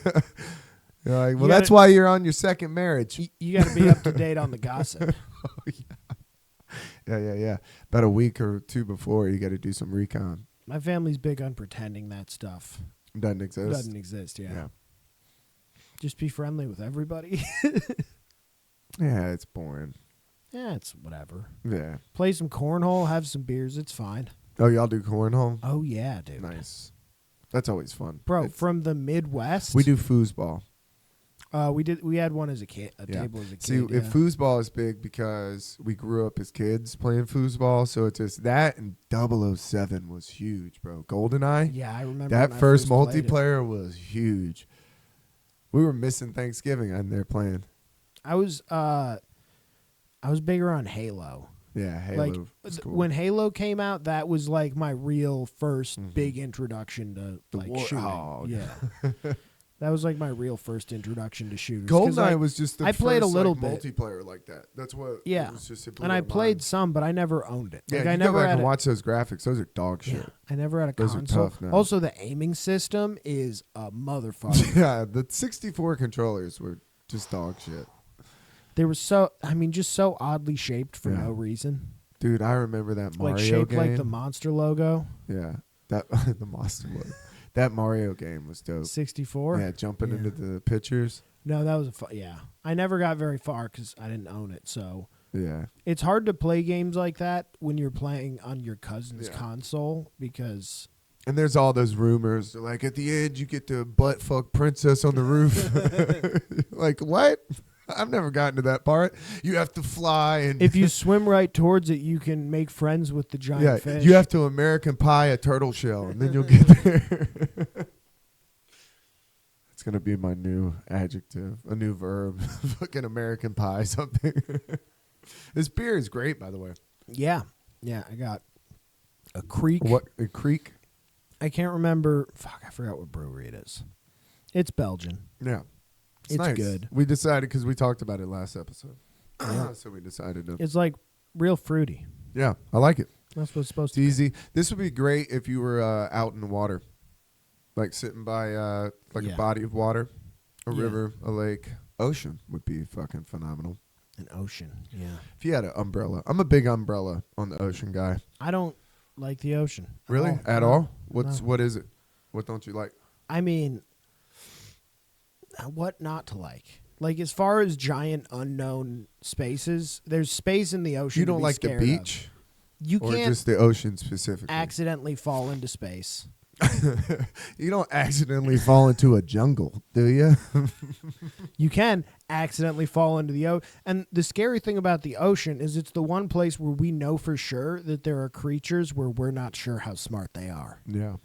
You're like, well, You that's gotta- why you're on your second marriage. You got to be up to date on the gossip. Yeah. About a week or two before, you got to do some recon. My family's big on pretending that stuff Doesn't exist. doesn't exist. Yeah. Yeah. Just be friendly with everybody. Yeah, it's boring. Yeah, it's whatever. Yeah. Play some cornhole, have some beers. It's fine. Oh, y'all do cornhole? Oh yeah, dude. Nice. That's always fun. Bro, It's- from the Midwest. we do foosball. We had one as a kid. Yeah. Table as a kid. See, if yeah. foosball is big because we grew up as kids playing foosball, so it's just that, and 007 was huge, bro. GoldenEye, Yeah, I remember that when I first played it. multiplayer was huge. We were missing Thanksgiving and they're playing. I was bigger on Halo. Yeah, Halo Like was cool. when Halo came out, that was like my real first Mhm. big introduction to The like war- shooting. oh, Yeah. That was like my real first introduction to shooters. 'Cause, GoldenEye like, was just the I played a first, little like, bit. multiplayer like that. That's what. Yeah. It was just, it blew and I my played mind. some, but I never owned it. Yeah, Like you I go never back had and a- watch those graphics. Those are dog shit. Yeah, I never had a Those are console. tough now. Also, the aiming system is a motherfucker. Yeah, the 64 controllers were just dog shit. They were just so oddly shaped for Yeah. no reason. Dude, I remember that Mario Like shaped game. like the monster logo. Yeah, that the monster logo. That Mario game was dope. 64. Yeah, jumping Yeah. into the pictures. No, that was yeah. I never got very far because I didn't own it. So Yeah, it's hard to play games like that when you're playing on your cousin's Yeah. console because and there's all those rumors. Like at the end, you get to butt fuck princess on the roof. Like what? I've never gotten to that part. You have to fly and if you swim right towards it, you can make friends with the giant yeah, fish. you have to American Pie a turtle shell, and then you'll get there. It's gonna be my new adjective, a new verb. Fucking American Pie something. This beer is great, by the way. Yeah. I got a creek. What a creek? I can't remember. Fuck, I forgot what brewery it is. It's Belgian. Yeah, It's nice. good. We decided because we talked about it last episode, Yeah. so we decided to. It's like real fruity. Yeah, I like it. That's what it's supposed It's to be. easy. This would be great if you were out in the water, like sitting by like Yeah. a body of water, a Yeah. river, a lake, ocean would be fucking phenomenal. An ocean. Yeah. If you had an umbrella, I'm a big umbrella on the ocean guy. I don't like the ocean. Really? At No. all? What No. is it? What don't you like? I mean, what not to like? Like as far as giant unknown spaces, there's space in the ocean. You to don't be like the scared of. beach, You or can't just the ocean specifically? accidentally fall into space. You don't accidentally fall into a jungle, do you? You can accidentally fall into the ocean. And the scary thing about the ocean is it's the one place where we know for sure that there are creatures where we're not sure how smart they are. Yeah.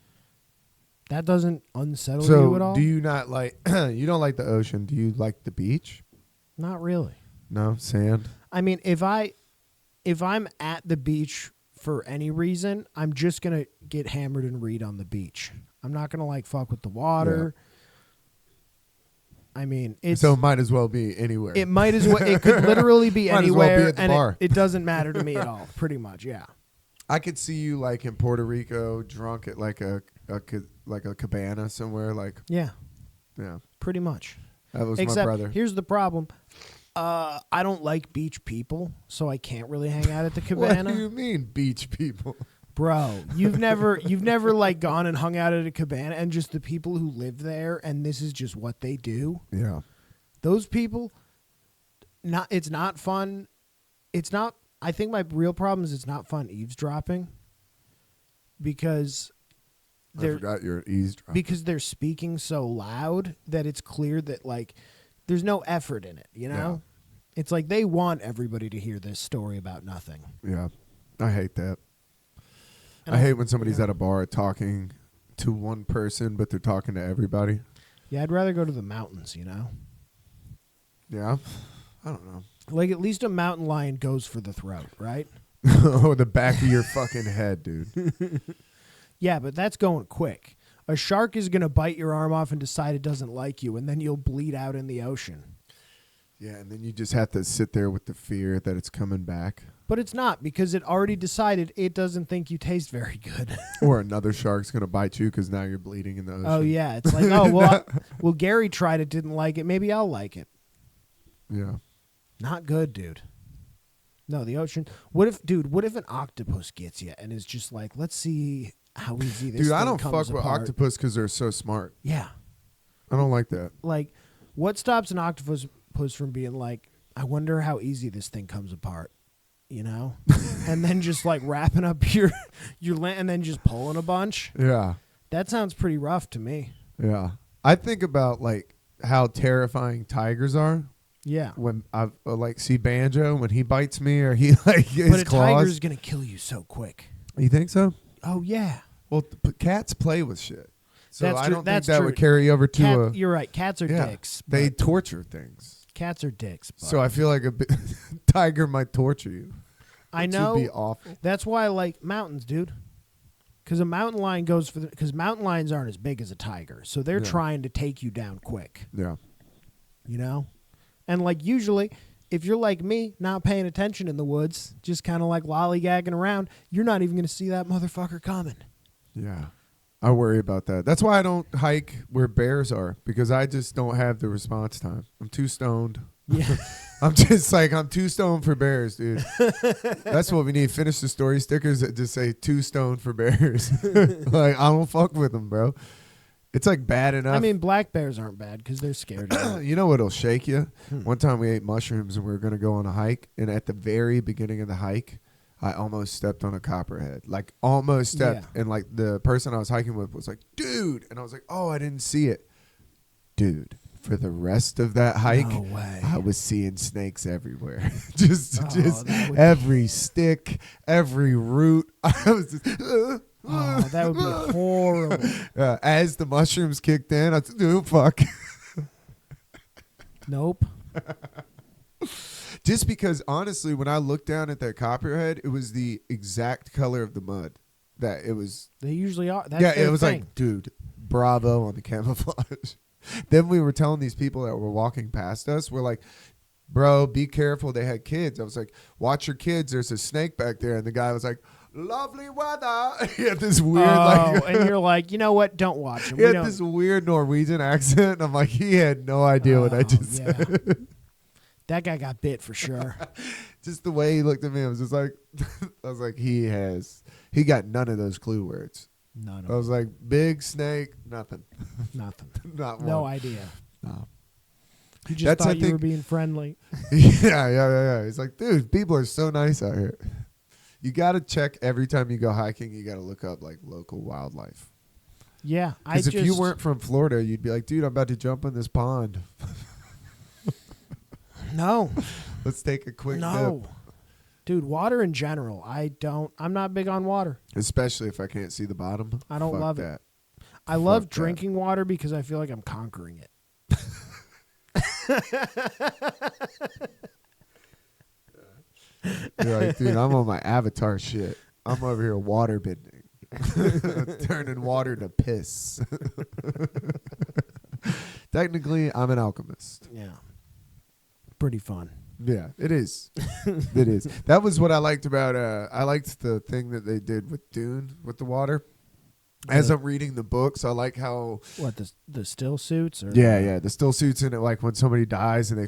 That doesn't unsettle you at So, all? do you not like? You don't like the ocean? Do you like the beach? Not really. No sand. I mean, if I'm at the beach for any reason, I'm just gonna get hammered and read on the beach. I'm not gonna like fuck with the water. I mean, it's So it might as well be anywhere. it might as well. It could literally be Might as well be anywhere, at the and bar. it doesn't matter to me at all. Pretty much, yeah. I could see you like in Puerto Rico, drunk at like a like a cabana somewhere. Like, Yeah, yeah, pretty much. that was Except my brother. here's the problem. I don't like beach people, so I can't really hang out at the What cabana. do you mean, beach people? Bro, you've never like gone and hung out at a cabana and just the people who live there and this is just what they do. Yeah, Those people, it's not fun. It's not. I think my real problem is it's not fun eavesdropping because I forgot you're eavesdropping. because they're speaking so loud that it's clear that like there's no effort in it. You know, it's like they want everybody to hear this story about nothing. Yeah, I hate that. And I hate when somebody's at a bar talking to one person, but they're talking to everybody. Yeah, I'd rather go to the mountains. You know, Yeah, I don't know. like at least a mountain lion goes for the throat, right? Oh, the back of your fucking head, dude. Yeah, but that's going quick. A shark is going to bite your arm off and decide it doesn't like you, and then you'll bleed out in the ocean. Yeah, and then you just have to sit there with the fear that it's coming back. But it's not, because it already decided it doesn't think you taste very good. Or another shark's going to bite you because now you're bleeding in the ocean. Oh, yeah. It's like, oh, well, Gary tried it, didn't like it. Maybe I'll like it. Yeah. Not good, dude. No, the ocean. What if an octopus gets you and is just like, let's see how easy this Dude, thing I don't comes fuck with apart. octopus because they're so smart. Yeah. I don't like that. Like, what stops an octopus from being like, I wonder how easy this thing comes apart, you know? And then just like wrapping up your and then just pulling a bunch. Yeah. That sounds pretty rough to me. Yeah. I think about like how terrifying tigers are Yeah. when I like see Banjo when he bites me or he like his But a claws. tiger's going to kill you so quick. You think so? Oh, yeah. Well, cats play with shit. So That's I true. don't That's think that true. would carry over to You're right. Cats are yeah, dicks. They but torture things. cats are dicks. But So I feel like tiger might torture you. I Which know. would be awful. That's why I like mountains, dude. Because a mountain lion goes for because mountain lions aren't as big as a tiger. So they're Yeah. trying to take you down quick. Yeah. You know? And like usually, if you're like me, not paying attention in the woods, just kind of like lollygagging around, you're not even going to see that motherfucker coming. Yeah. I worry about that. That's why I don't hike where bears are because I just don't have the response time. I'm too stoned. Yeah. I'm just like, I'm too stoned for bears, dude. That's what we need. Finish the story stickers that just say too stoned for bears. Like, I don't fuck with them, bro. It's like bad enough. I mean, black bears aren't bad because they're scared of it. You know what'll shake you? Hmm. One time we ate mushrooms and we were going to go on a hike. And at the very beginning of the hike, I almost stepped on a copperhead. Like almost stepped. Yeah. And like the person I was hiking with was like, dude. And I was like, oh, I didn't see it. Dude, for the rest of that hike, No way. I was seeing snakes everywhere. just that would every stick, every root. I was just, Oh, that would be horrible. as the mushrooms kicked in, I was, dude, fuck. Nope. Just because, honestly, when I looked down at that copperhead, it was the exact color of the mud. That it was. They usually are. That's Yeah, their it was thing. like, dude, bravo on the camouflage. Then we were telling these people that were walking past us, we're like, bro, be careful. They had kids. I was like, watch your kids. There's a snake back there. And the guy was like, lovely weather. He had this weird, and you're like, you know what? Don't watch him. he had this weird Norwegian accent. I'm like, he had no idea what I just said. That guy got bit for sure. Just the way he looked at me, I was just like, I was like, he got none of those clue words. None I of was like, big snake, nothing. nothing. Not one. No idea. No. You just That's, I thought you were think- being friendly. Yeah. He's like, dude, people are so nice out here. You got to check every time you go hiking. You got to look up like local wildlife. Yeah, Because if you weren't from Florida, you'd be like, dude, I'm about to jump in this pond. No, Let's take a quick no, dip. dude. Water in general, I'm not big on water. Especially if I can't see the bottom. I don't Fuck love that. it. I love Fuck that. drinking water because I feel like I'm conquering it. You're like, dude, I'm on my Avatar shit. I'm over here water bending. Turning water to piss. Technically, I'm an alchemist. Yeah, pretty fun. Yeah, it is. It is. That was what I liked about I liked the thing that they did with Dune with the water. as I'm reading the books. I like how what the still suits or yeah, the still suits in it, like when somebody dies and they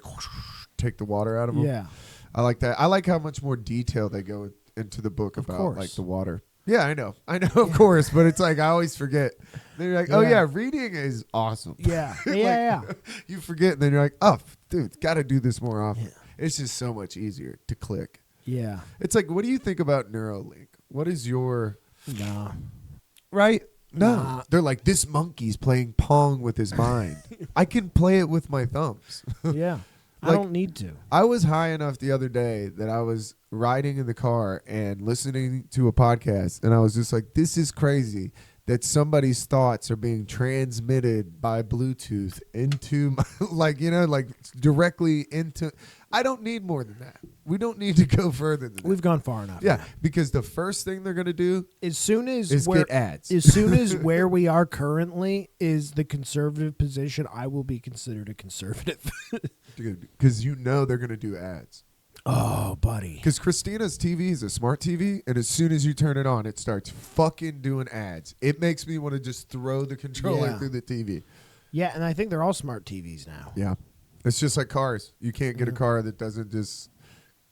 take the water out of them. yeah. I like that. I like how much more detail they go into the book Of about course. like the water. Yeah, I know, of course, but it's like I always forget. Then you're like, oh Yeah. yeah, reading is awesome. Yeah. Like, yeah. You forget, and then you're like, oh, dude, got to do this more often. Yeah. It's just so much easier to click. Yeah. It's like, what do you think about Neuralink? What is your Nah. right? No, Nah. they're like, this monkey's playing pong with his mind. I can play it with my thumbs. Yeah. I Like- don't need to. I was high enough the other day that I was riding in the car and listening to a podcast, and I was just like, this is crazy that somebody's thoughts are being transmitted by Bluetooth into my, like directly into. I don't need more than that. We don't need to go further than that. We've gone far enough. Yeah, because the first thing they're going to do As soon as is where get ads. as soon as where we are currently is the conservative position, I will be considered a conservative. Because they're going to do ads. Oh, buddy. Because Christina's TV is a smart TV, and as soon as you turn it on, it starts fucking doing ads. It makes me want to just throw the controller Yeah. through the TV. Yeah, and I think they're all smart TVs now. Yeah. It's just like cars. You can't get a car that doesn't just...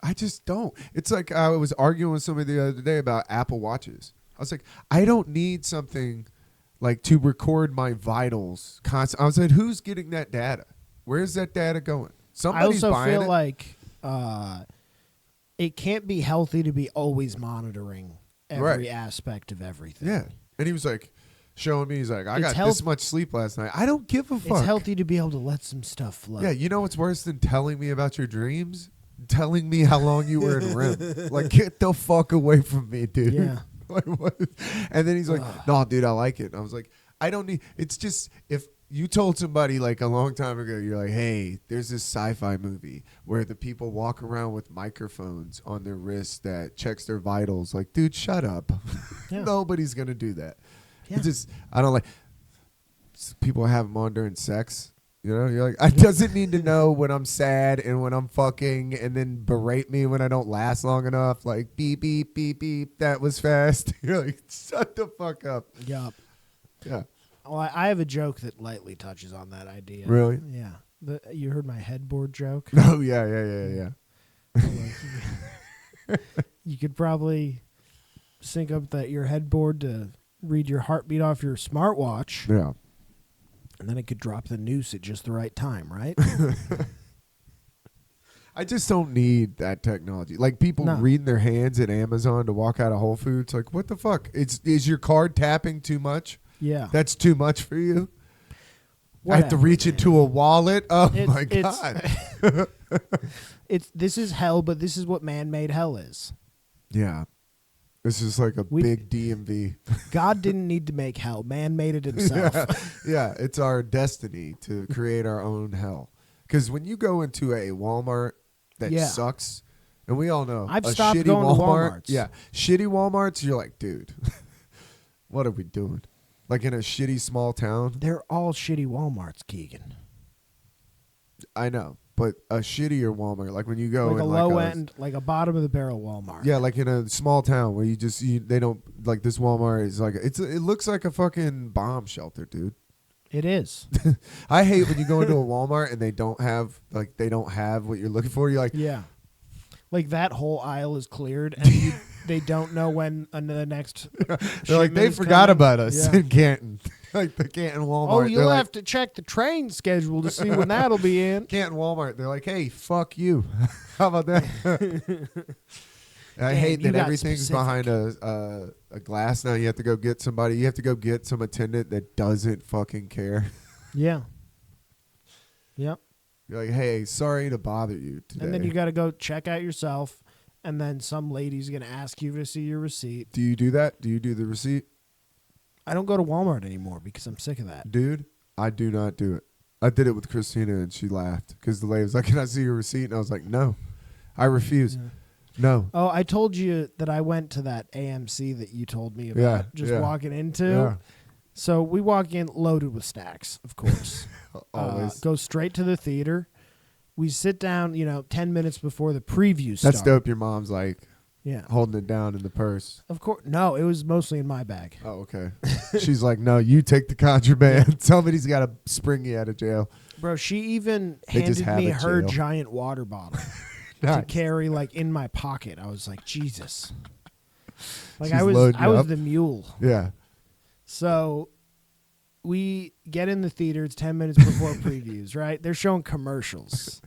I just don't. It's like I was arguing with somebody the other day about Apple Watches. I was like, I don't need something like to record my vitals constantly. I was like, who's getting that data? Where's that data going? I Somebody's also buying feel it. like it can't be healthy to be always monitoring every Right. aspect of everything. Yeah. And he was like, showing me, he's like, I It's got health- this much sleep last night. I don't give a fuck. It's healthy to be able to let some stuff flow. Yeah, you know what's worse than telling me about your dreams? Telling me how long you were in REM. Like, get the fuck away from me, dude. Yeah. Like, what? And then he's like, no, dude, I like it. And I was like, I don't need, it's just, if you told somebody like a long time ago, you're like, hey, there's this sci-fi movie where the people walk around with microphones on their wrists that checks their vitals. Like, dude, shut up. Yeah. Nobody's going to do that. Yeah. It just, I don't like, people have them on during sex. You know, you're like, I doesn't need to know when I'm sad and when I'm fucking and then berate me when I don't last long enough. Like, beep, beep, beep, beep. That was fast. You're like, shut the fuck up. Yup. Yeah. Well, I have a joke that lightly touches on that idea. Really? Yeah. You heard my headboard joke? Oh, yeah. You could probably sync up your headboard to read your heartbeat off your smartwatch, Yeah. and then it could drop the noose at just the right time, right? I just don't need that technology. Like people No. reading their hands at Amazon to walk out of Whole Foods. Like, what the fuck? Is your card tapping too much? Yeah. That's too much for you? I have to reach into a wallet? Oh, my God. This is hell, but this is what man-made hell is. Yeah. This is like a big DMV. God didn't need to make hell. Man made it himself. Yeah, it's our destiny to create our own hell. Because when you go into a Walmart that Yeah. sucks, and we all know I've a stopped shitty going to Walmart, Walmarts. yeah, shitty Walmarts, you're like, dude, what are we doing? Like in a shitty small town? They're all shitty Walmarts, Keegan. I know, but a shittier Walmart, like when you go Like a in low end, like a bottom of the barrel Walmart. yeah, like in a small town where they don't like this Walmart is like it looks like a fucking bomb shelter, dude. It is. I hate when you go into a Walmart and they don't have what you're looking for. You're like, Yeah. Like that whole aisle is cleared and they don't know when the next they're like shipment they is forgot coming. about us Yeah. in Canton, like the Canton Walmart. Oh, They're you'll like, have to check the train schedule to see when that'll be in. Canton Walmart. They're like, hey, fuck you. How about that? I Damn, hate you that got everything's specific. behind a glass now. You have to go get somebody. You have to go get some attendant that doesn't fucking care. Yeah. Yep. You're like, hey, sorry to bother you today. And then you got to go check out yourself, and then some lady's going to ask you to see your receipt. Do you do that? Do you do the receipt? I don't go to Walmart anymore because I'm sick of that. Dude, I do not do it. I did it with Christina, and she laughed because the lady was like, can I see your receipt? And I was like, no, I refuse. Yeah. No. Oh, I told you that I went to that AMC that you told me about Yeah, walking into. Yeah. So we walk in loaded with snacks, of course. Always. Go straight to the theater. We sit down, 10 minutes before the preview starts. That's dope. Your mom's like, Yeah. holding it down in the purse. Of course. No, it was mostly in my bag. Oh, okay. She's like, no, you take the contraband. Somebody's got to spring you out of jail. Bro, she even They just handed have me a her jail. giant water bottle to Nice. carry like in my pocket. I was like, Jesus. Like She's I loading you was up. the mule. Yeah. So we get in the theater. It's 10 minutes before previews, right? They're showing commercials.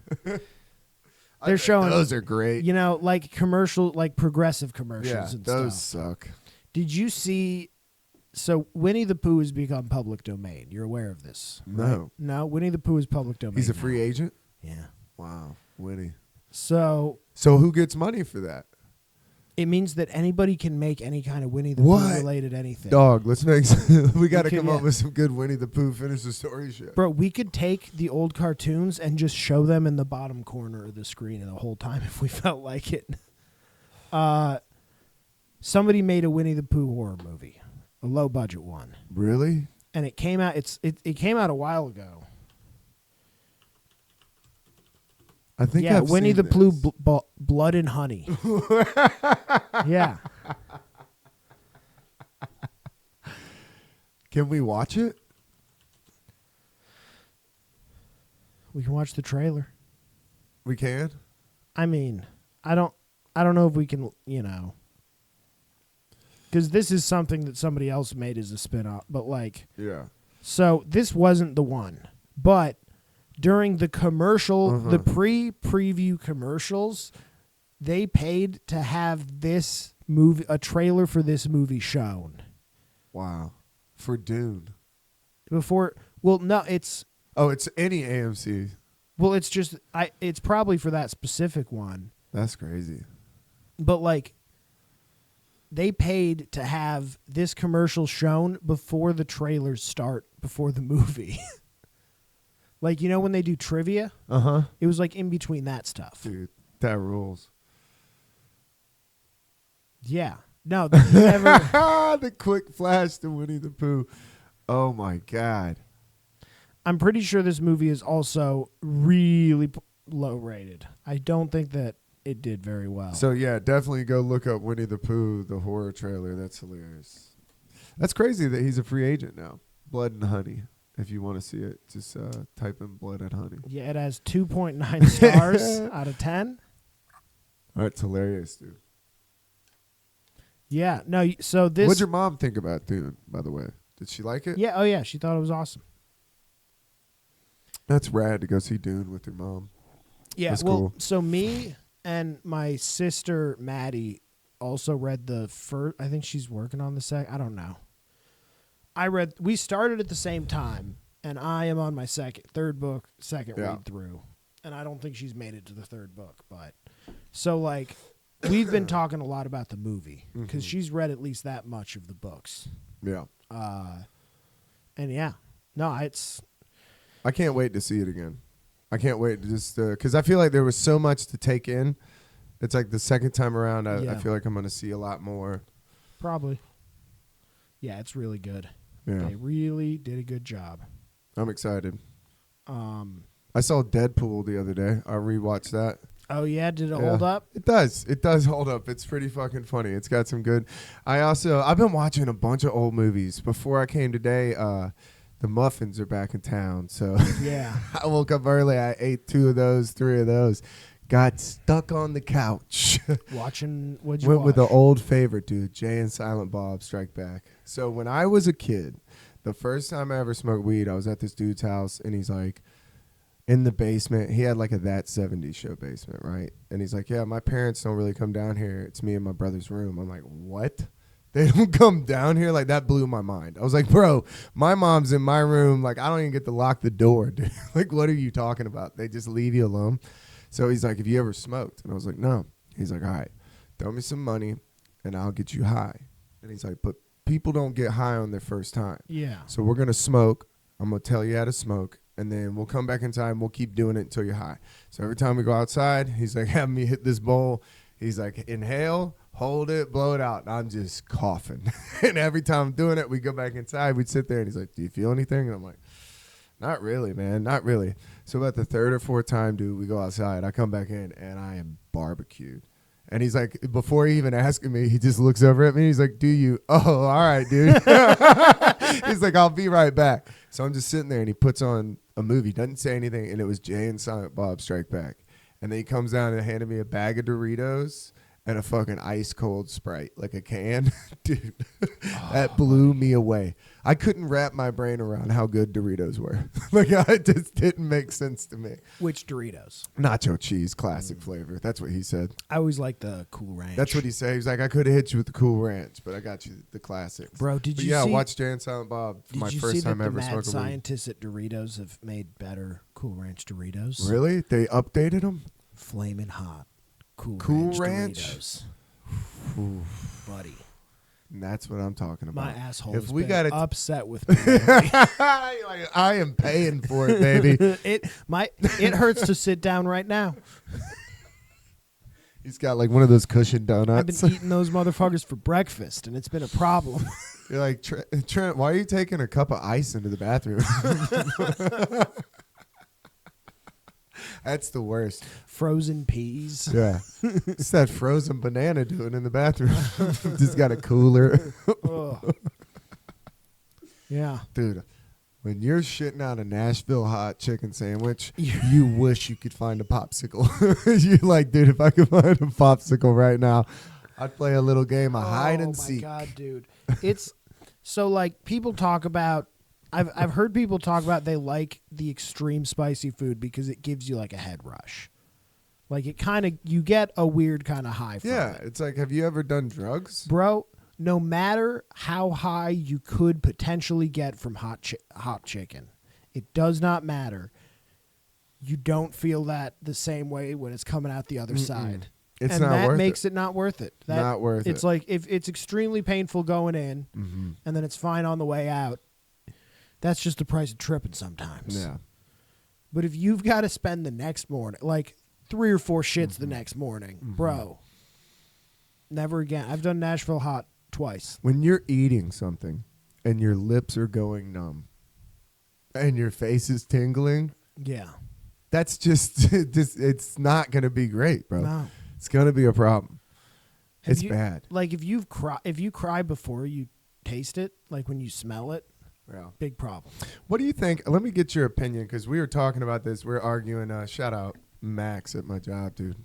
They're showing, those are great. you know, like commercial, like progressive commercials Yeah, and those stuff. suck. Did you see? So Winnie the Pooh has become public domain. You're aware of this? Right? No. No, Winnie the Pooh is public domain. He's a now. free agent? Yeah. Wow. Winnie. So So who gets money for that? it means that anybody can make any kind of Winnie the What? Pooh related anything. Dog, let's make we got to can, come up yeah. with some good Winnie the Pooh finish the story shit. Bro, we could take the old cartoons and just show them in the bottom corner of the screen the whole time if we felt like it. Somebody made a Winnie the Pooh horror movie, a low budget one, Really? and it came out. It came out a while ago. I think Yeah, I've Winnie seen the Pooh, this. Blood and Honey. Yeah, Can we watch it? we can watch the trailer. We can. I mean, I don't know if we can, you know, because this is something that somebody else made as a spin-off, but like, Yeah. so this wasn't the one, but during the commercial, the pre-preview commercials, they paid to have this movie, a trailer for this movie shown Wow. For Dune. before. Well, no, it's any AMC. it's just it's probably for that specific one. That's crazy. But like they paid to have this commercial shown before the trailers start, before the movie. Like, you know, when they do trivia, it was like in between that stuff. Dude, that rules. Yeah. No, you never. The quick flash to Winnie the Pooh. Oh my God. I'm pretty sure this movie is also really low rated. I don't think that it did very well. So yeah, definitely go look up Winnie the Pooh, the horror trailer. That's hilarious. That's crazy that he's a free agent now. Blood and Honey. If you want to see it, just type in Blood and Honey. Yeah, it has 2.9 stars out of 10. That's hilarious, dude. Yeah, no, so this. What'd your mom think about Dune, by the way? Did she like it? Yeah, oh yeah, she thought it was awesome. That's rad to go see Dune with your mom. Yeah, That's well, cool. so me and my sister Maddie also read the first. I think she's working on the second. I don't know. We started at the same time, and I am on my third book, second Yeah. read through, and I don't think she's made it to the third book. But so like, we've been talking a lot about the movie because she's read at least that much of the books. Yeah. And yeah, no, it's I can't wait to see it again. I can't wait to just because I feel like there was so much to take in. It's like the second time around, I Yeah. feel like I'm going to see a lot more. probably. Yeah, it's really good. Yeah, They really did a good job. I'm excited. Um. I saw Deadpool the other day. I rewatched that. Oh yeah, did it Yeah. hold up? It does. It does hold up. It's pretty fucking funny. It's got some good. I've been watching a bunch of old movies. Before I came today, the Muffins are back in town. So Yeah. I woke up early. I ate 2 of those, 3 of those. Got stuck on the couch. Watching. What'd you Went watch? with the old favorite, dude. Jay and Silent Bob Strike Back. So when I was a kid, the first time I ever smoked weed, I was at this dude's house, and he's like, in the basement. He had like a That 70s Show basement, right? And he's like, yeah, my parents don't really come down here. It's me and my brother's room. I'm like, what? They don't come down here? Like, that blew my mind. I was like, bro, my mom's in my room. Like, I don't even get to lock the door, dude. Like, what are you talking about? They just leave you alone? So he's like, have you ever smoked? And I was like, no. He's like, all right, throw me some money, and I'll get you high. And he's like, but people don't get high on their first time. Yeah. So we're going to smoke. I'm going to tell you how to smoke. And then we'll come back in time. We'll keep doing it until you're high. So every time we go outside, he's like, have me hit this bowl. He's like, inhale, hold it, blow it out. And I'm just coughing. And every time I'm doing it, we go back inside. We'd sit there, and he's like, do you feel anything? And I'm like, not really, man. Not really. So about the third or fourth time, dude, we go outside. I come back in, and I am barbecued. And he's like, before he even asking me, he just looks over at me. He's like, do you? Oh, all right, dude. He's like, I'll be right back. So I'm just sitting there, and he puts on a movie, doesn't say anything, and it was Jay and Silent Bob Strike Back. And then he comes down and handed me a bag of Doritos and a fucking ice cold Sprite, like a can. Dude, that blew me away. I couldn't wrap my brain around how good Doritos were. Like, it just didn't make sense to me. Which Doritos? Nacho cheese, classic flavor. That's what he said. I always like the Cool Ranch. That's what he said. He was like, I could have hit you with the Cool Ranch, but I got you the classics. Bro, did But you yeah, see? I watched Jay and Silent Bob for my Did you first see time that ever the mad smoking weed. scientists at Doritos have made better Cool Ranch Doritos? Really? They updated them? Flamin' hot Cool Cool Ranch Ranch? Doritos. Buddy, And that's what I'm talking about. my asshole If has we been gotta upset with me lately. Like, I am paying for it, baby. It hurts to sit down right now. He's got like one of those cushion I've donuts. been eating those motherfuckers for breakfast, and it's been a problem. You're like, Trent, why are you taking a cup of ice into the bathroom? That's the worst. Frozen peas. Yeah. It's that frozen banana doing in the bathroom. Just got a cooler. Ugh. Yeah. Dude, when you're shitting out a Nashville hot chicken sandwich, you wish you could find a popsicle. You're like, dude, if I could find a popsicle right now, I'd play a little game of hide and seek. Oh my god, dude! It's so like people talk about. I've heard people talk about they like the extreme spicy food because it gives you like a head rush, like it kind of you get a weird kind of high from Yeah, it. it's like, have you ever done drugs? Bro. No matter how high you could potentially get from hot chicken, it does not matter. You don't feel that the same way when it's coming out the other side. It's and not that worth makes it. it not worth it. Not worth It's it. like if it's extremely painful going in, and then it's fine on the way out. That's just the price of tripping sometimes. Yeah. But if you've got to spend the next morning, like 3 or 4 shits the next morning, bro, never again. I've done Nashville hot twice. When you're eating something and your lips are going numb and your face is tingling, Yeah. that's just it's not going to be great, bro. No. It's going to be a problem. Have It's you- bad. Like if you cry before you taste it, like when you smell it, Yeah. big problem. What do you think? Let me get your opinion because we were talking about this. We're arguing. Shout out Max at my job, dude.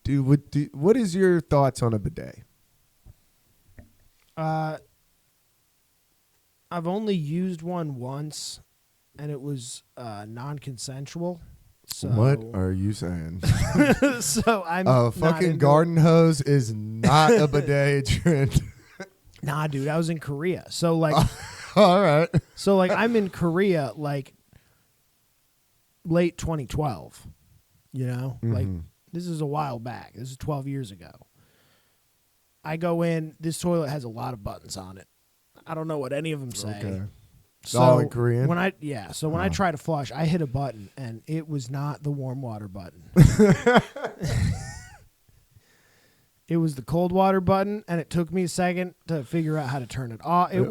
Dude, what is your thoughts on a bidet? I've only used one once, and it was non-consensual. So What are you saying? so I'm A not fucking into garden hose is not a bidet, Trent. it. Nah, dude, I was in Korea. So like, All right. I'm in Korea like late 2012. You know, like this is a while back. This is 12 years ago. I go in. This toilet has a lot of buttons on it. I don't know what any of them say. Okay. So All in Korean? When I try to flush, I hit a button and it was not the warm water button. It was the cold water button, and it took me a second to figure out how to turn it off. It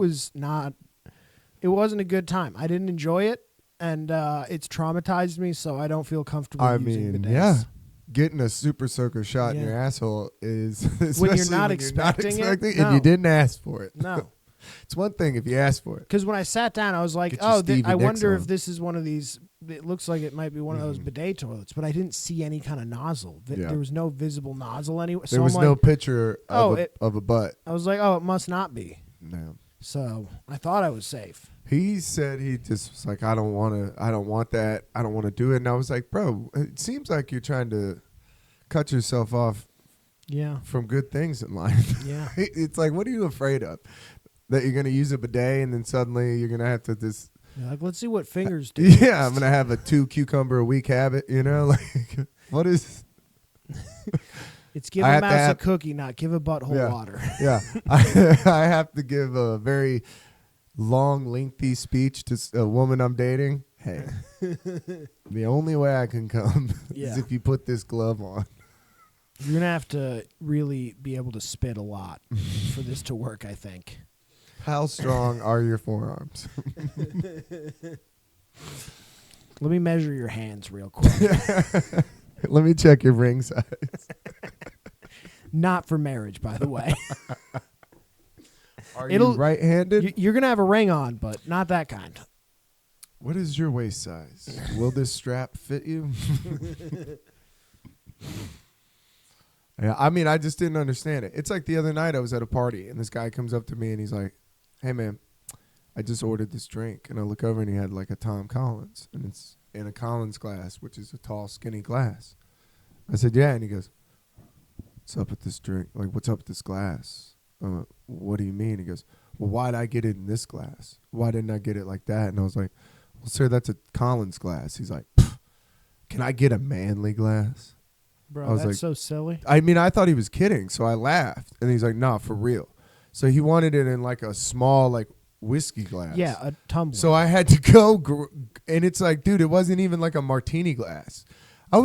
wasn't a good time. I didn't enjoy it, and it's traumatized me, so I don't feel comfortable using bidets. yeah. Getting a super soaker shot in Yeah. your asshole is When you're especially not when expecting it, and no. you didn't ask for it. No. It's one thing if you ask for it. Because when I sat down, I was like, Get your oh, Stevie I Nicks wonder on. if this is one of these. It looks like it might be one of those bidet toilets, but I didn't see any kind of nozzle. Yeah. There was no visible nozzle anywhere. There So was I'm no like, picture Oh, of a butt. I was like, oh, it must not be. No. So I thought I was safe. He said he just was like, I don't want that. I don't want to do it. And I was like, bro, it seems like you're trying to cut yourself off Yeah. from good things in life. Yeah. It's like, what are you afraid of? That you're going to use a bidet and then suddenly you're going to have to just, You're like, let's see what fingers do. yeah, I'm going to have a 2 cucumber a week habit, you know? Like, what is, It's give I a have to mouse a have- cookie, not give a butthole Yeah. water. yeah. I have to give a very long, lengthy speech to a woman I'm dating. Hey, the only way I can come Yeah. is if you put this glove on. You're going to have to really be able to spit a lot for this to work, I think. How strong are your forearms? Let me measure your hands real quick. Let me check your ring size. Not for marriage, by the way. Are you right-handed? You're gonna have a ring on, but not that kind. What is your waist size? Will this strap fit you? Yeah, I mean, I just didn't understand it. It's like the other night I was at a party, and this guy comes up to me, and he's like, hey, man, I just ordered this drink. And I look over, and he had like a Tom Collins, and it's in a Collins glass, which is a tall, skinny glass. I said, yeah. And he goes, what's up with this drink? Like, what's up with this glass? What do you mean? He goes, well, why'd I get it in this glass? Why didn't I get it like that? And I was like, well, sir, that's a Collins glass. He's like, can I get a manly glass? Bro, I was that's like, so silly. I mean, I thought he was kidding, so I laughed. And he's like, nah, for real. So he wanted it in like a small, like, whiskey glass. Yeah, a tumbler. So I had to go, and it's like, dude, it wasn't even like a martini glass. I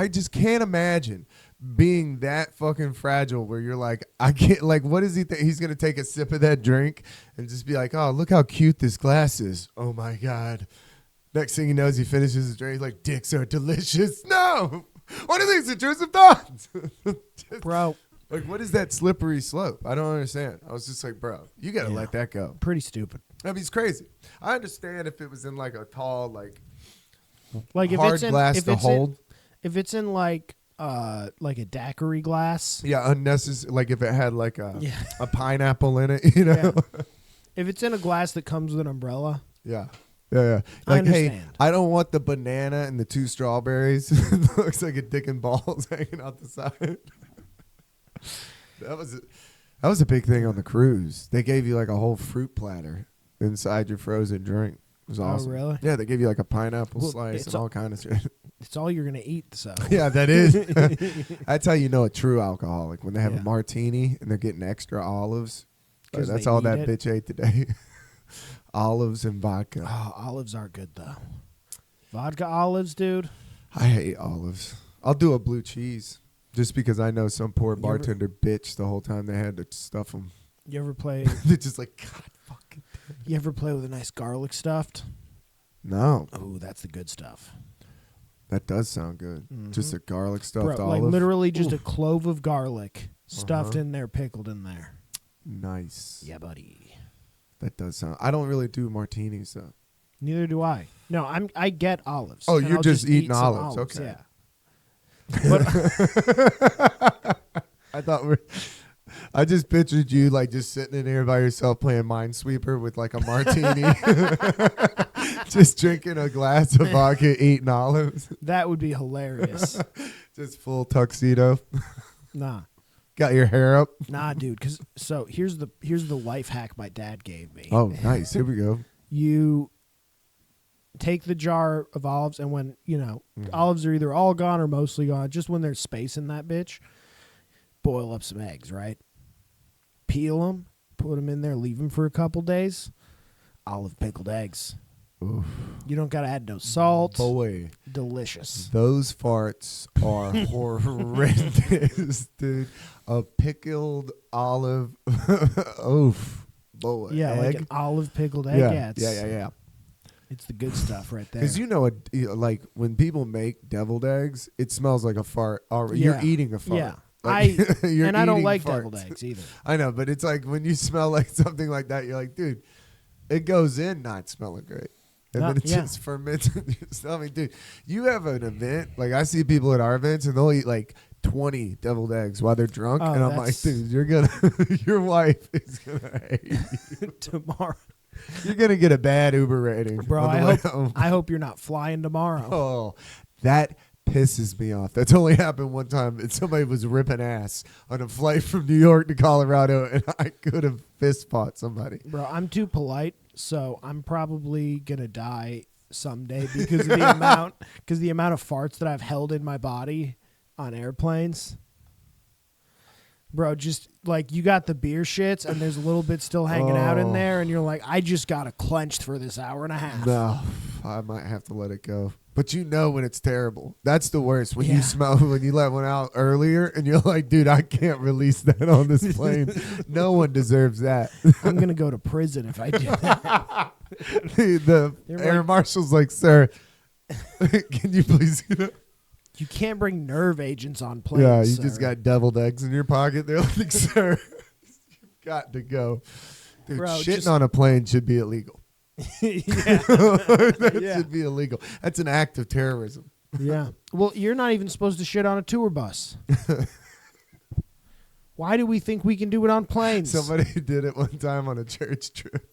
just can't imagine being that fucking fragile where you're like, I can't, like, what is he think? He's going to take a sip of that drink and just be like, oh, look how cute this glass is. Oh, my God. Next thing he knows, he finishes his drink. He's like, dicks are delicious. No. What are these intrusive thoughts? Bro. Like, what is that slippery slope? I don't understand. I was just like, bro, you got to let that go. Pretty stupid. I mean, it's crazy. I understand if it was in like a tall, like if hard it's in, glass if to it's hold. If it's in like a daiquiri glass. Yeah, unnecessary. Like if it had like a pineapple in it, you know. Yeah. If it's in a glass that comes with an umbrella. Yeah. Yeah. I Like, hey, understand. I don't want the banana and the 2 strawberries. It looks like a dick and balls hanging out the side. That was a big thing on the cruise. They gave you like a whole fruit platter inside your frozen drink. It was awesome. Oh, really? Yeah, they gave you like a pineapple slice and it's all kind of shit. It's all you're going to eat, so. Yeah, that is. That's how you know a true alcoholic, when they have Yeah. a martini and they're getting extra olives. 'Cause That's they all eat that it. bitch ate today. Olives and vodka. Oh, olives are good, though. Vodka olives, dude. I hate olives. I'll do a blue cheese just because I know some poor bartender bitch the whole time they had to stuff them. You ever play? They're just like, God fucking. You ever play with a nice garlic stuffed? No, Oh, that's the good stuff. that does sound good. Just a garlic stuffed Bro, olive. like literally just a clove of garlic stuffed in there, pickled in there. Nice. Yeah, buddy. That does sound. I don't really do martinis though. Neither do I. No, I get olives. Oh, and you're I'll just eating eat some olives. Okay. Yeah. But I just pictured you like just sitting in here by yourself playing Minesweeper with like a martini, just drinking a glass of vodka, eating olives, that would be hilarious. just full tuxedo. Nah, Got your hair up. dude. So here's the life hack my dad gave me. Oh, nice. Here we go. You take the jar of olives, and when olives are either all gone or mostly gone, just when there's space in that bitch, boil up some eggs, right? Peel them, put them in there, leave them for a couple days. Olive pickled eggs. Oof. You don't gotta add no salt. Boy, Delicious. those farts are horrendous, dude. A pickled olive. Oof. Boy. Yeah, Egg? like an olive pickled egg. Yeah. Yeah, Yeah. it's the good stuff right there. Because like when people make deviled eggs, it smells like a fart. Or Yeah. You're eating a fart. Yeah. Like, you're I don't eating like farts. deviled eggs either. I know, but it's like when you smell like something like that, you're like, dude, it goes in not smelling great. And then it just ferments in your stomach. Dude, you have an event. Like I see people at our events and they'll eat like 20 deviled eggs while they're drunk. Oh, and I'm like, dude, your wife is going to hate you. Tomorrow. You're going to get a bad Uber rating. Bro, on the way home. I hope you're not flying tomorrow. Oh, that pisses me off. That's only happened one time. And somebody was ripping ass on a flight from New York to Colorado, and I could have fist fought somebody. Bro, I'm too polite, so I'm probably gonna die someday because of the amount of farts that I've held in my body on airplanes. Bro, just like you got the beer shits and there's a little bit still hanging out in there, and you're like, I just got it clenched for this hour and a half. No, I might have to let it go. But you know when it's terrible. That's the worst. When Yeah. you smell, when you let one out earlier and you're like, dude, I can't release that on this plane. No one deserves that. I'm gonna go to prison if I do that. The They're air like- marshal's like, sir, can you please get up? You can't bring nerve agents on planes. Yeah, you sir. just got deviled eggs in your pocket. They're like, sir, you've got to go. Dude, Bro, shitting just- on a plane should be illegal. Yeah. That Yeah. should be illegal. That's an act of terrorism. Yeah. Well, you're not even supposed to shit on a tour bus. Why do we think we can do it on planes? Somebody did it one time on a church trip.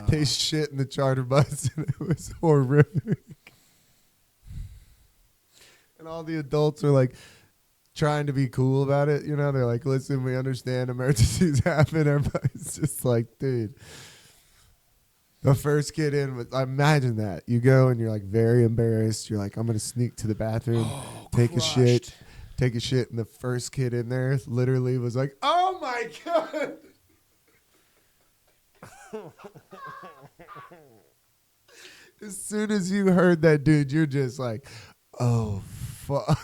They shit in the charter bus, and it was horrific. And all the adults are like trying to be cool about it. You know, they're like, listen, we understand emergencies happen. Everybody's just like, dude. The first kid in, imagine that. You go and you're like very embarrassed. You're like, I'm going to sneak to the bathroom, take a shit. Take a shit, and the first kid in there literally was like, oh my God. As soon as you heard that, dude, you're just like, oh, fuck.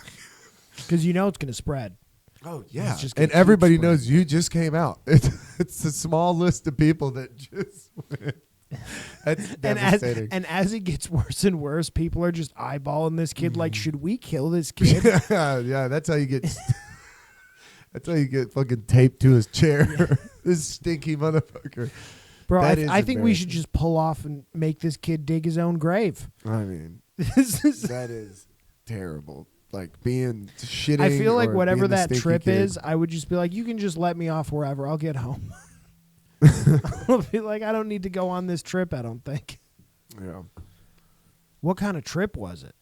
Because you know it's going to spread. Oh, yeah. It's just gonna And keep everybody spreading. knows you just came out. It's a small list of people that just went. That's devastating. And as it gets worse and worse, people are just eyeballing this kid like, should we kill this kid? Yeah, that's how you get. That's how you get fucking taped to his chair. This stinky motherfucker. Bro, That I is think we should embarrassing. just pull off and make this kid dig his own grave. I mean, This is- that is terrible. Like being shitting. I feel like or whatever being the that stinky trip kid. is, I would just be like, you can just let me off wherever. I'll get home. I'll be like, I don't need to go on this trip, I don't think. Yeah. What kind of trip was it?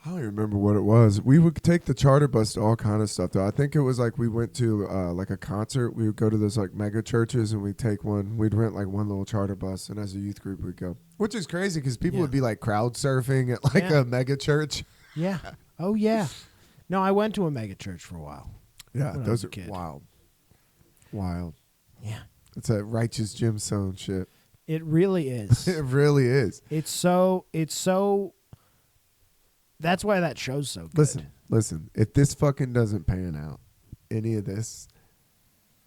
I don't even remember what it was. We would take the charter bus to all kind of stuff, though. I think it was like we went to like a concert. We would go to those like mega churches, and we'd take one. We'd rent like one little charter bus, and as a youth group, we'd go. Which is crazy because people Yeah. would be like crowd surfing at like Yeah. a mega church. Yeah. Oh, yeah. No, I went to a mega church for a while. Yeah, When I was those a are kid. wild. Wild. Yeah. It's a righteous gemstone shit. It really is. It really is. It's so that's why that show's so good. Listen. If this fucking doesn't pan out, any of this,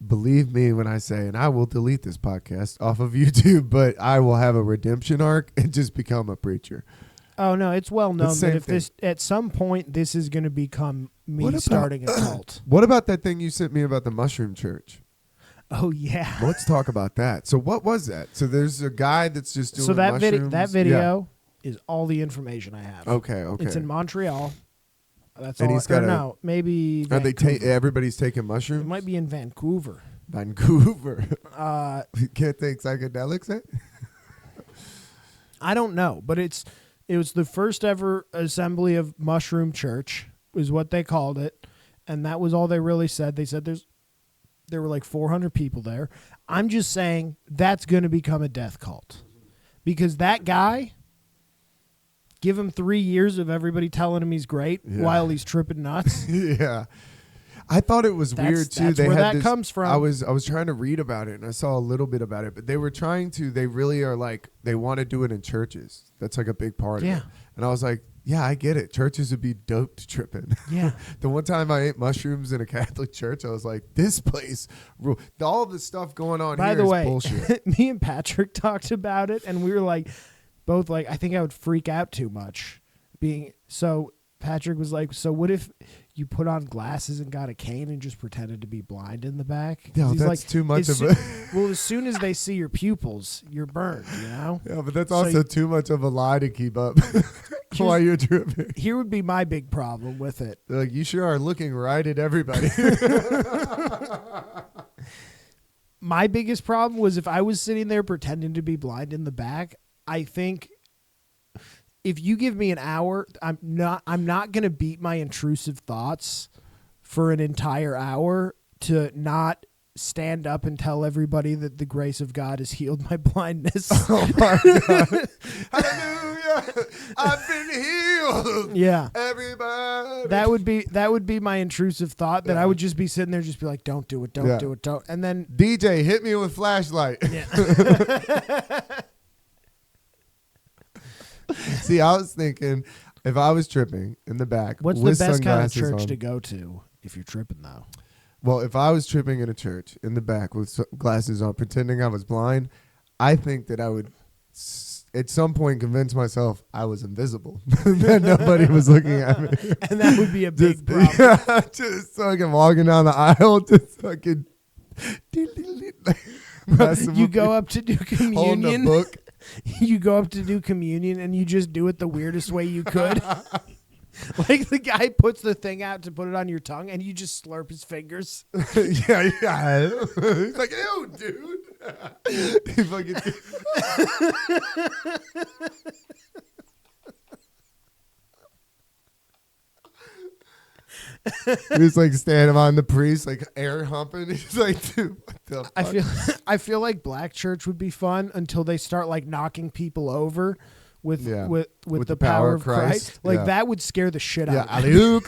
believe me when I say, and I will delete this podcast off of YouTube, but I will have a redemption arc and just become a preacher. Oh no, it's well known same that if thing. this at some point this is going to become me What about- starting a cult. What about that thing you sent me about the mushroom church? Oh yeah. Let's talk about that. So what was that? So there's a guy that's just doing So that mushrooms. video is all the information I have. Yeah. Okay. It's in Montreal. That's And all. he's got or a- no, maybe Are they Vancouver. everybody's taking mushrooms? It might be in Vancouver. Vancouver. Uh, You can't take psychedelics, eh? I don't know, but it was the first ever assembly of Mushroom Church, is what they called it, and that was all they really said. They said there were like 400 people there. I'm just saying that's going to become a death cult because that guy. Give him 3 years of everybody telling him he's great Yeah. while he's tripping nuts. Yeah. I thought it was weird too. That's They where had that this, comes from. I was trying to read about it and I saw a little bit about it, but they were trying to. They really are like they want to do it in churches. That's like a big part of Yeah. it. And I was like, yeah, I get it. Churches would be doped tripping. Yeah. The one time I ate mushrooms in a Catholic church, I was like, this place, all of the stuff going on By here the is way, bullshit. me and Patrick talked about it, and we were like, both like, I think I would freak out too much. So Patrick was like, so what if you put on glasses and got a cane and just pretended to be blind in the back? 'Cause No, he's that's like, too much as of soo- a. Well, as soon as they see your pupils, you're burned, you know? Yeah, but that's So also you- too much of a lie to keep up while you're tripping. Here would be my big problem with it. They're like, you sure are looking right at everybody. My biggest problem was if I was sitting there pretending to be blind in the back, I think if you give me an hour, I'm not going to beat my intrusive thoughts for an entire hour to not stand up and tell everybody that the grace of God has healed my blindness. Oh my God. Hallelujah. I've been healed. Yeah. Everybody. That would be my intrusive thought that I would just be sitting there just be like, don't do it, don't Yeah. do it, don't. And then DJ, hit me with flashlight. See, I was thinking if I was tripping in the back what's the with best kind of sunglasses church on, to go to if you're tripping though? well, if I was tripping in a church in the back with glasses on, pretending I was blind, I think that I would at some point convince myself I was invisible. That nobody was looking at me. And that would be a big problem. Yeah, just fucking walking down the aisle, just fucking. You go up to do holding a communion. book. You go up to do communion and you just do it the weirdest way you could. Like the guy puts the thing out to put it on your tongue and you just slurp his fingers. Yeah. He's like, ew, dude. He fucking. He's like standing on the priest, like air humping. He's like, dude, what the fuck? I feel like black church would be fun until they start like knocking people over with the power of Christ. Like Yeah. that would scare the shit Yeah, out of me. alley-oop.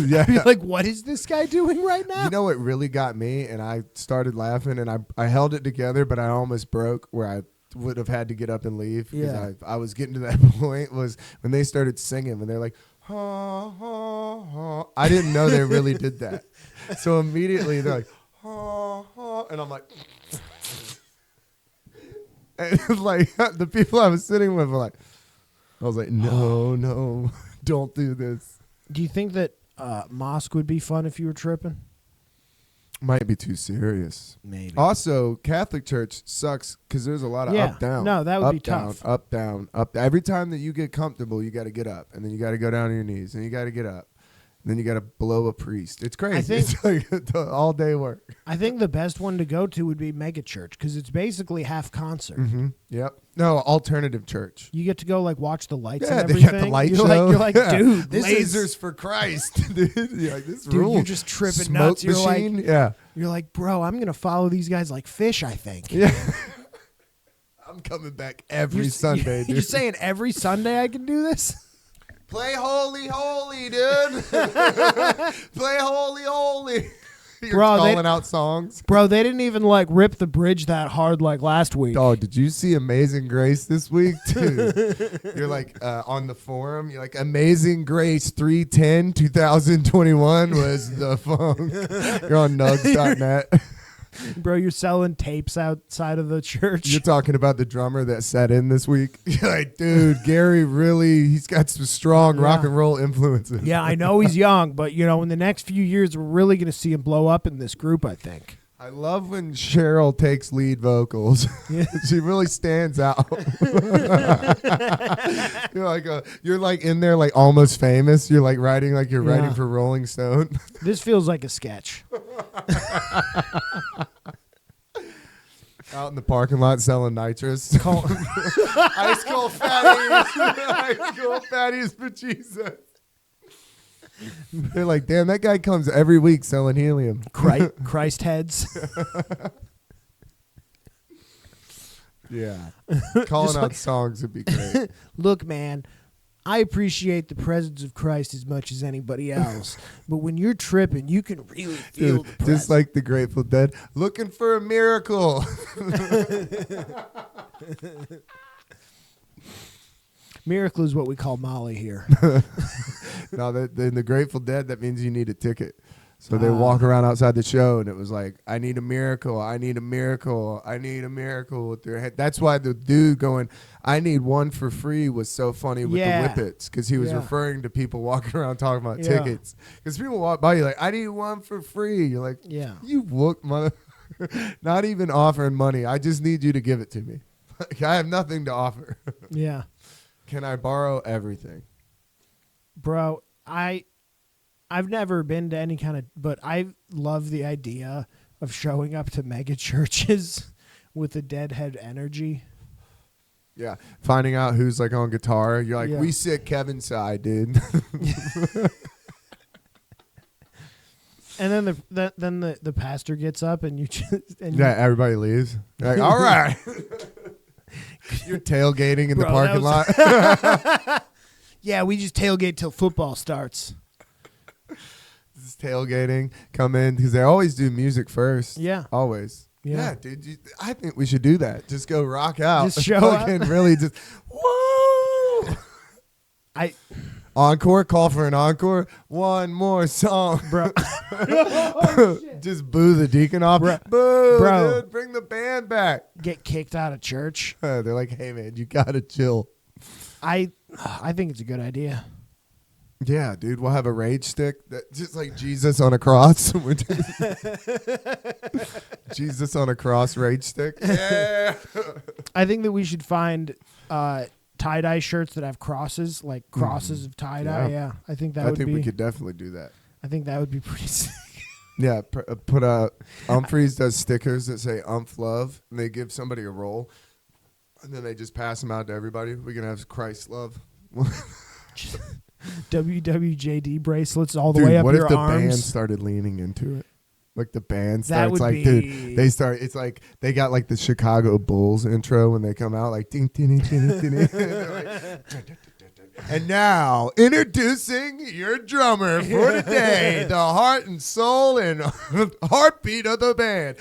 Yeah. I'd be like, what is this guy doing right now? You know what really got me? And I started laughing and I held it together, but I almost broke where I would have had to get up and leave. Because Yeah. I was getting to that point was when they started singing and they're like, ha, ha, ha. I didn't know they really did that. So immediately they're like, ha, ha. And I'm like, and like the people I was sitting with were like, I was like, no, don't do this. Do you think that mosque would be fun if you were tripping? Might be too serious. Maybe. Also, Catholic Church sucks because there's a lot of up, down. No, that would up, be down, tough. Up, down, up. Every time that you get comfortable, you got to get up. And then you got to go down on your knees. And you got to get up. And then you got to blow a priest. It's crazy. It's like all day work. I think the best one to go to would be mega church because it's basically half concert. Mm-hmm. Yep. No, alternative church. You get to go like watch the lights Yeah, and they everything. got the light you're show. Like, dude, this lasers is for Christ. Dude, you're like, this dude, rule. you're just tripping Smoke nuts. You're machine. like, Yeah. you're like, bro, I'm gonna follow these guys like fish. I think. Yeah. I'm coming back every Sunday, dude. You're saying every Sunday I can do this? Play holy, dude. Play holy. You're Bro, calling out songs. Bro, they didn't even like rip the bridge that hard like last week. Dog, did you see Amazing Grace this week? Dude, you're like on the forum. You're like, Amazing Grace 310 2021 was the funk. You're on nugs.net. Bro, you're selling tapes outside of the church. You're talking about the drummer that sat in this week. You're like, dude, Gary really, he's got some strong rock and roll influences. Yeah, I know he's young, but you know, in the next few years, we're really going to see him blow up in this group, I think. I love when Cheryl takes lead vocals. Yeah. She really stands out. You're like in there like almost famous. You're like writing like you're writing for Rolling Stone. This feels like a sketch. Out in the parking lot selling nitrous. Ice cold fatties. Ice cold fatties for Jesus. They're like, damn, that guy comes every week selling helium. Christ heads. Yeah. Calling out songs would be great. Look, man, I appreciate the presence of Christ as much as anybody else, but when you're tripping, you can really feel the presence. Just like the Grateful Dead, looking for a miracle. Miracle is what we call Molly here. No, in the Grateful Dead, that means you need a ticket. So they walk around outside the show, and it was like, I need a miracle, I need a miracle, I need a miracle with their head. That's why the dude going, I need one for free was so funny with the Whippets, because he was referring to people walking around talking about tickets. Because people walk by you like, I need one for free. You're like, you look, mother. Not even offering money. I just need you to give it to me. Like, I have nothing to offer. Yeah. Can I borrow everything? Bro, I've never been to any kind of, but I love the idea of showing up to mega churches with a deadhead energy. Yeah, finding out who's like on guitar. You're like, we sit Kevin's side, dude. And then the pastor gets up and you just everybody leaves. You're like, all right. You're tailgating in the parking lot. Yeah, we just tailgate till football starts. This is tailgating. Come in because they always do music first. Yeah, always. Yeah, dude. I think we should do that. Just go rock out. Just show up. Really just whoa. Encore, call for an encore. One more song. Bro. Just boo the deacon off. Bro. Boo, Bro. dude, bring the band back. Get kicked out of church. They're like, hey, man, you got to chill. I think it's a good idea. Yeah, dude, we'll have a rage stick. Just like Jesus on a cross. Jesus on a cross rage stick. Yeah. I think that we should find tie-dye shirts that have crosses, like crosses of tie-dye. Yeah. I think that I would think be. we could definitely do that. I think that would be pretty sick. Yeah, put Humphreys does stickers that say "Umph Love," and they give somebody a roll, and then they just pass them out to everybody. We can have Christ love. WWJD bracelets all the Dude, way up what your if the arms. band started leaning into it? Like the band That starts would like, be- dude, they start. It's like they got like the Chicago Bulls intro when they come out, like ding ding ding ding ding. They're like, and now introducing your drummer for today, the heart and soul and heartbeat of the band.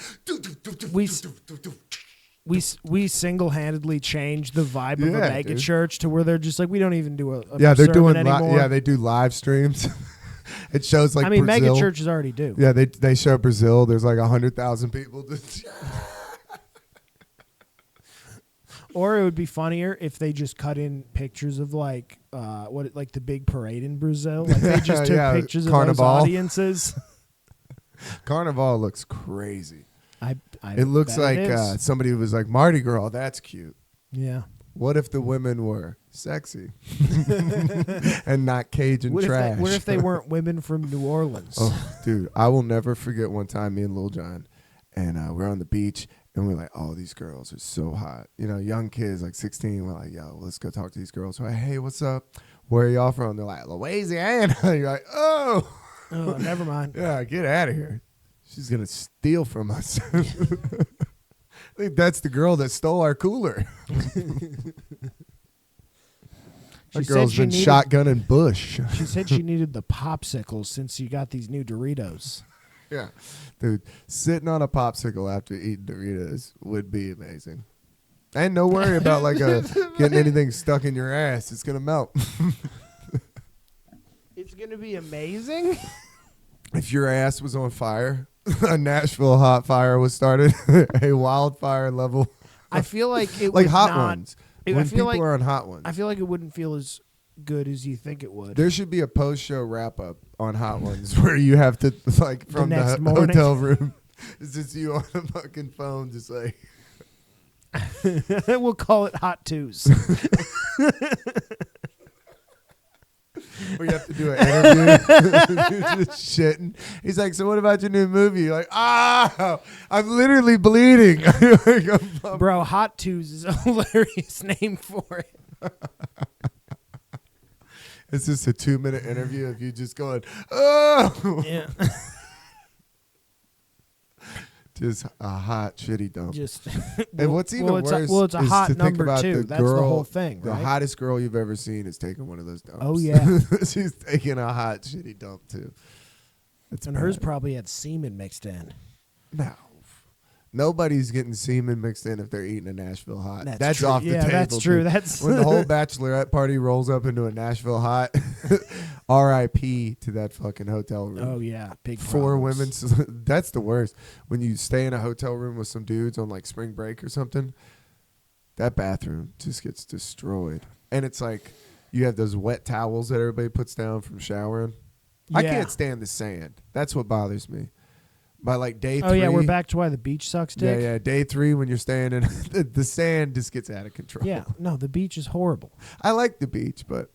We single-handedly changed the vibe of a Yeah, mega dude. church to where they're just like, we don't even do a Yeah, they're sermon doing. anymore. They do live streams. It shows like I mean, Brazil. mega churches already do. Yeah, they show Brazil. There's like 100,000 people. Or it would be funnier if they just cut in pictures of like the big parade in Brazil. Like they just took Yeah, pictures of Carnival. those audiences. Carnival looks crazy. I It looks bet like it is. somebody was like, Mardi Gras, that's cute. Yeah. What if the women were sexy and not Cajun What trash? if they weren't women from New Orleans? Oh, dude, I will never forget one time me and Lil Jon, and we're on the beach, and we're like, oh, these girls are so hot. You know, young kids, like 16, we're like, yo, let's go talk to these girls. We're like, hey, what's up? Where are y'all from? They're like, Louisiana. You're like, oh. Oh, never mind. Yeah, get out of here. She's going to steal from us. I think that's the girl that stole our cooler. She That said girl's she been needed- shotgunning Bush. She said she needed the popsicles since you got these new Doritos. Yeah. Dude, sitting on a popsicle after eating Doritos would be amazing. And no worry about like getting anything stuck in your ass. It's going to melt. It's going to be amazing. If your ass was on fire, a Nashville hot fire was started, a wildfire level, I feel like it like would hot not, ones. I When feel people like are on hot ones. I feel like it wouldn't feel as good as you think it would. There should be a post-show wrap-up on Hot Ones where you have to, like, from the, next morning. hotel room, it's just you on the fucking phone, just like, We'll call it Hot Twos. where you have to do an interview. You're just shitting. He's like, so what about your new movie? You're like, I'm literally bleeding. Bro, Hot Twos is a hilarious name for it. It's just a 2-minute interview of you just going, oh, Yeah. just a hot shitty dump. Just And what's even it's worse it's a is hot to think number about two. the That's the girl- whole thing, The right? hottest girl you've ever seen is taking one of those dumps. Oh, yeah. She's taking a hot shitty dump too. It's And hers bad. probably had semen mixed in. No. Nobody's getting semen mixed in if they're eating a Nashville hot. That's true. off the Yeah, table. that's true. dude. That's When the whole bachelorette party rolls up into a Nashville hot, R.I.P. to that fucking hotel room. Oh yeah, big 4 problems. women. That's the worst. When you stay in a hotel room with some dudes on like spring break or something, that bathroom just gets destroyed. And it's like you have those wet towels that everybody puts down from showering. I Yeah. can't stand the sand. That's what bothers me. By like day 3. Oh yeah, we're back to why the beach sucks, dick. Yeah. Day 3 when you're staying in, the sand just gets out of control. Yeah, no, the beach is horrible. I like the beach, but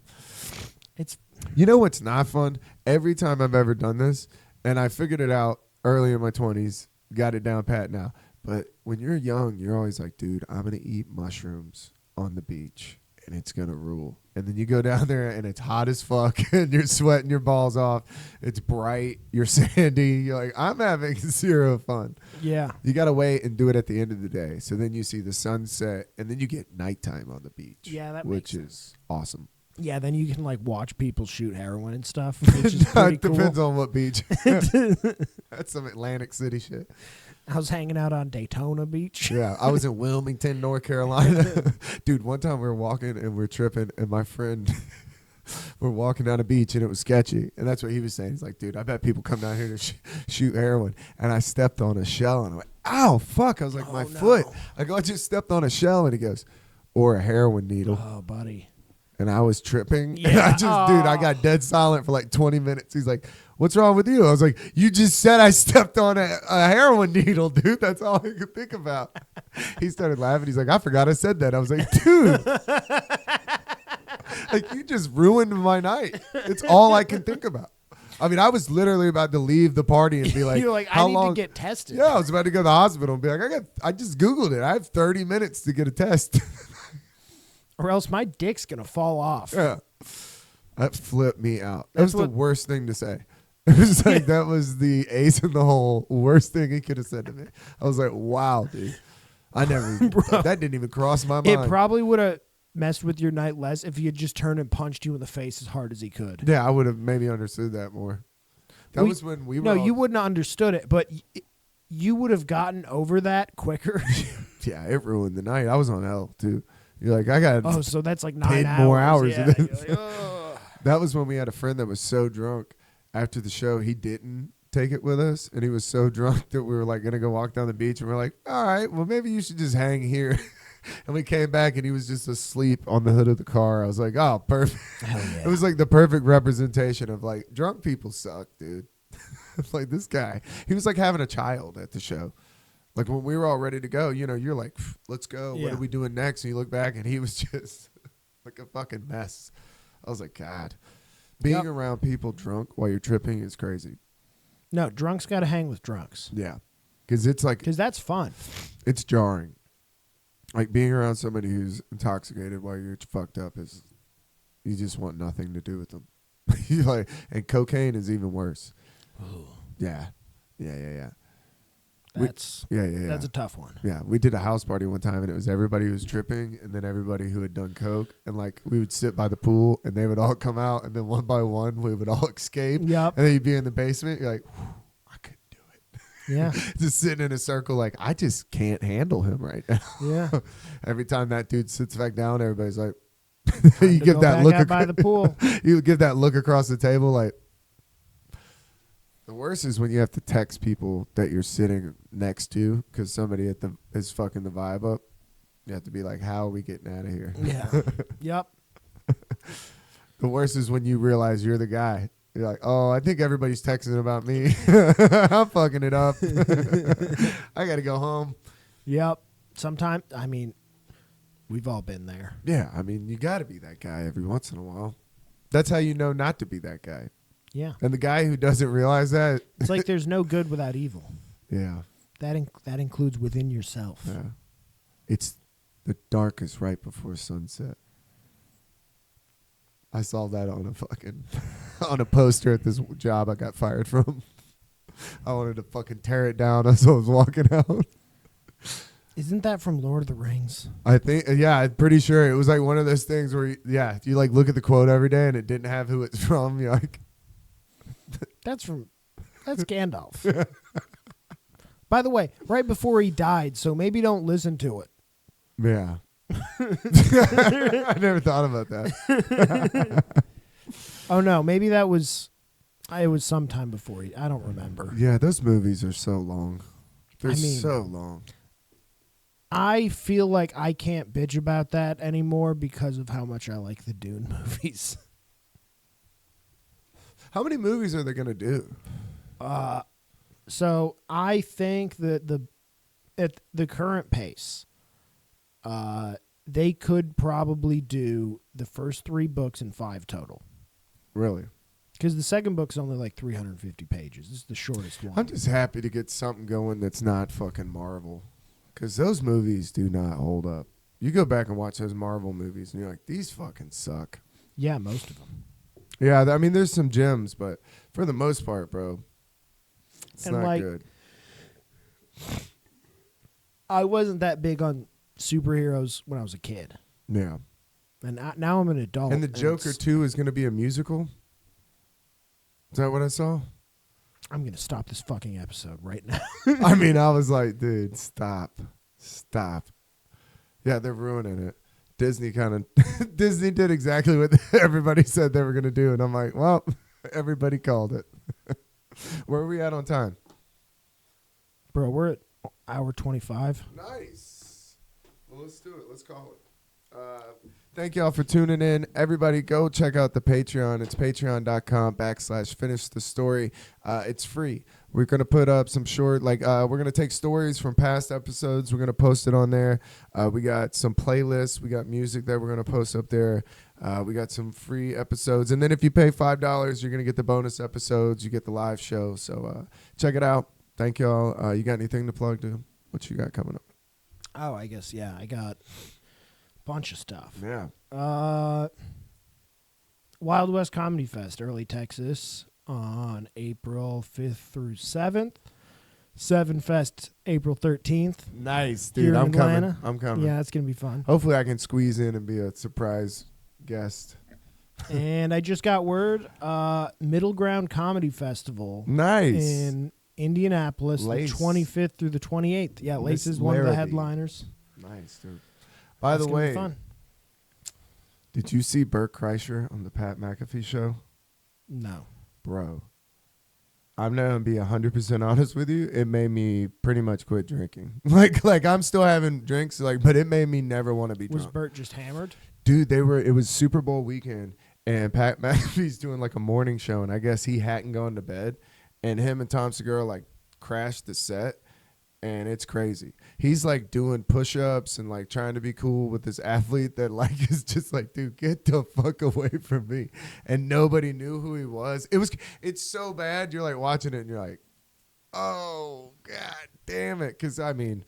It's you know what's not fun? Every time I've ever done this, and I figured it out early in my 20s, got it down pat now. But when you're young, you're always like, dude, I'm going to eat mushrooms on the beach, and it's going to rule. And then you go down there, and it's hot as fuck, and you're sweating your balls off. It's bright. You're sandy. You're like, I'm having zero fun. yeah. You got to wait and do it at the end of the day. So then you see the sunset, and then you get nighttime on the beach. Yeah, that which makes is awesome. Yeah, then you can like watch people shoot heroin and stuff, which is pretty It depends cool. on what beach. That's some Atlantic City shit. I was hanging out on Daytona Beach. Yeah, I was in Wilmington, North Carolina. Dude, one time we were walking and we are tripping, and my friend, we're walking down the beach and it was sketchy. And that's what he was saying. He's like, dude, I bet people come down here to shoot heroin. And I stepped on a shell and I went, ow, fuck. I was like, my foot. I go, I just stepped on a shell. And he goes, or a heroin needle. Oh, buddy. And I was tripping. Yeah. And I got dead silent for like 20 minutes. He's like, what's wrong with you? I was like, you just said I stepped on a heroin needle, dude. That's all I could think about. He started laughing. He's like, I forgot I said that. I was like, dude. Like, you just ruined my night. It's all I can think about. I mean, I was literally about to leave the party and be like, you're like, how I need long? to get tested. Yeah, I was about to go to the hospital and be like, I just Googled it. I have 30 minutes to get a test. Or else my dick's going to fall off. Yeah. That flipped me out. That That's was the worst thing to say. It was like, that was the ace in the hole, worst thing he could have said to me. I was like, wow, dude. I never, that didn't even cross my mind. It probably would have messed with your night less if he had just turned and punched you in the face as hard as he could. Yeah, I would have maybe understood that more. That was when we were. No, you wouldn't have understood it, but you would have gotten over that quicker. Yeah, it ruined the night. I was on L, too. You're like, I got so that's like 9 10 hours. more hours. Yeah, of this. you're like, ugh. That was when we had a friend that was so drunk after the show, he didn't take it with us. And he was so drunk that we were like going to go walk down the beach. And we're like, all right, well, maybe you should just hang here. And we came back and he was just asleep on the hood of the car. I was like, oh, perfect. Hell yeah. It was like the perfect representation of like, drunk people suck, dude. Like this guy, he was like having a child at the show. Like when we were all ready to go, you know, you're like, let's go. Yeah. What are we doing next? And you look back and he was just like a fucking mess. I was like, God, being around people drunk while you're tripping is crazy. No, drunks got to hang with drunks. Yeah. Because it's like, Because that's fun. it's jarring. Like being around somebody who's intoxicated while you're fucked up is, you just want nothing to do with them. You like, and cocaine is even worse. Ooh, Yeah. Yeah. that's a tough one. Yeah, we did a house party one time, and it was everybody who was tripping, and then everybody who had done coke, and like we would sit by the pool, and they would all come out, and then one by one we would all escape. Yep. And then you'd be in the basement. You're like, I couldn't do it. Yeah. Just sitting in a circle, like I just can't handle him right now. Yeah. Every time that dude sits back down, everybody's like, Time you to give go that back look out by the pool. You give that look across the table, like. The worst is when you have to text people that you're sitting next to because somebody is fucking the vibe up. You have to be like, how are we getting out of here? Yeah. Yep. The worst is when you realize you're the guy. You're like, oh, I think everybody's texting about me. I'm fucking it up. I got to go home. Yep. Sometimes, I mean, we've all been there. Yeah, I mean, you got to be that guy every once in a while. That's how you know not to be that guy. Yeah. And the guy who doesn't realize that. It's like there's no good without evil. Yeah. That includes within yourself. Yeah. It's the darkest right before sunset. I saw that on a fucking on a poster at this job I got fired from. I wanted to fucking tear it down as I was walking out. Isn't that from Lord of the Rings? I think, yeah, I'm pretty sure it was like one of those things where, you like look at the quote every day and it didn't have who it's from. You're like, That's Gandalf. By the way, right before he died, so maybe don't listen to it. yeah. I never thought about that. Oh no, maybe it was sometime before I don't remember. Yeah, those movies are so long. They're I mean, so long. I feel like I can't bitch about that anymore because of how much I like the Dune movies. How many movies are they going to do? So I think that at the current pace, they could probably do the first 3 books in 5 total. Really? Because the second book's only like 350 pages. This is the shortest one. I'm just happy to get something going that's not fucking Marvel. Because those movies do not hold up. You go back and watch those Marvel movies and you're like, these fucking suck. Yeah, most of them. Yeah, I mean, there's some gems, but for the most part, bro, it's And not like, good. I wasn't that big on superheroes when I was a kid. Yeah. And now I'm an adult. And the Joker 2 is going to be a musical? Is that what I saw? I'm going to stop this fucking episode right now. I mean, I was like, dude, stop. Yeah, they're ruining it. Disney Disney did exactly what everybody said they were going to do. And I'm like, well, everybody called it. Where are we at on time? Bro, we're at hour 25. Nice. Well, let's do it. Let's call it. Thank y'all for tuning in. Everybody go check out the Patreon. It's patreon.com/finish the story. It's free. We're going to put up some short, we're going to take stories from past episodes. We're going to post it on there. We got some playlists. We got music that we're going to post up there. We got some free episodes. And then if you pay $5, you're going to get the bonus episodes. You get the live show. So check it out. Thank y'all. You got anything to plug to? What you got coming up? Oh, I guess, yeah. I got a bunch of stuff. Yeah. Wild West Comedy Fest, Early Texas, on April 5th through 7th. Seven Fest, April 13th. Nice, Here dude. in I'm coming. Atlanta. I'm coming. Yeah, it's going to be fun. Hopefully I can squeeze in and be a surprise guest. And I just got word, Middle Ground Comedy Festival Nice. in Indianapolis, Lace. the 25th through the 28th. Yeah, Lace is one of the Larrabee. headliners. Nice, dude. By That's the gonna be way, fun. did you see Burt Kreischer on the Pat McAfee show? No. Bro, I'm not gonna be 100% honest with you. It made me pretty much quit drinking. Like I'm still having drinks, but it made me never want to be Was drunk. Bert just hammered? Dude, it was Super Bowl weekend, and Pat McAfee's doing like a morning show, and I guess he hadn't gone to bed, and him and Tom Segura crashed the set, and it's crazy. He's doing push-ups and trying to be cool with this athlete that is just dude, get the fuck away from me. And nobody knew who he was. It's so bad. You're watching it and you're like, oh god damn it. Cause I mean,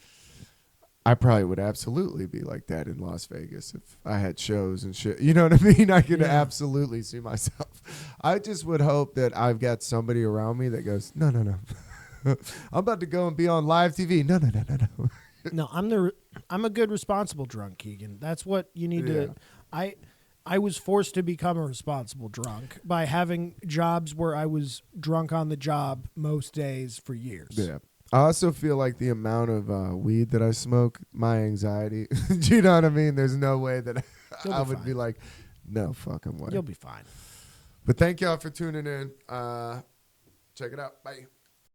I probably would absolutely be like that in Las Vegas if I had shows and shit. You know what I mean? I could absolutely see myself. I just would hope that I've got somebody around me that goes, no. I'm about to go and be on live TV. No. No, I'm a good responsible drunk, Keegan. That's what you need to. I was forced to become a responsible drunk by having jobs where I was drunk on the job most days for years. Yeah. I also feel like the amount of weed that I smoke, my anxiety. Do you know what I mean? There's no way that I would be like, no fucking way. You'll be fine. But thank y'all for tuning in. Check it out. Bye.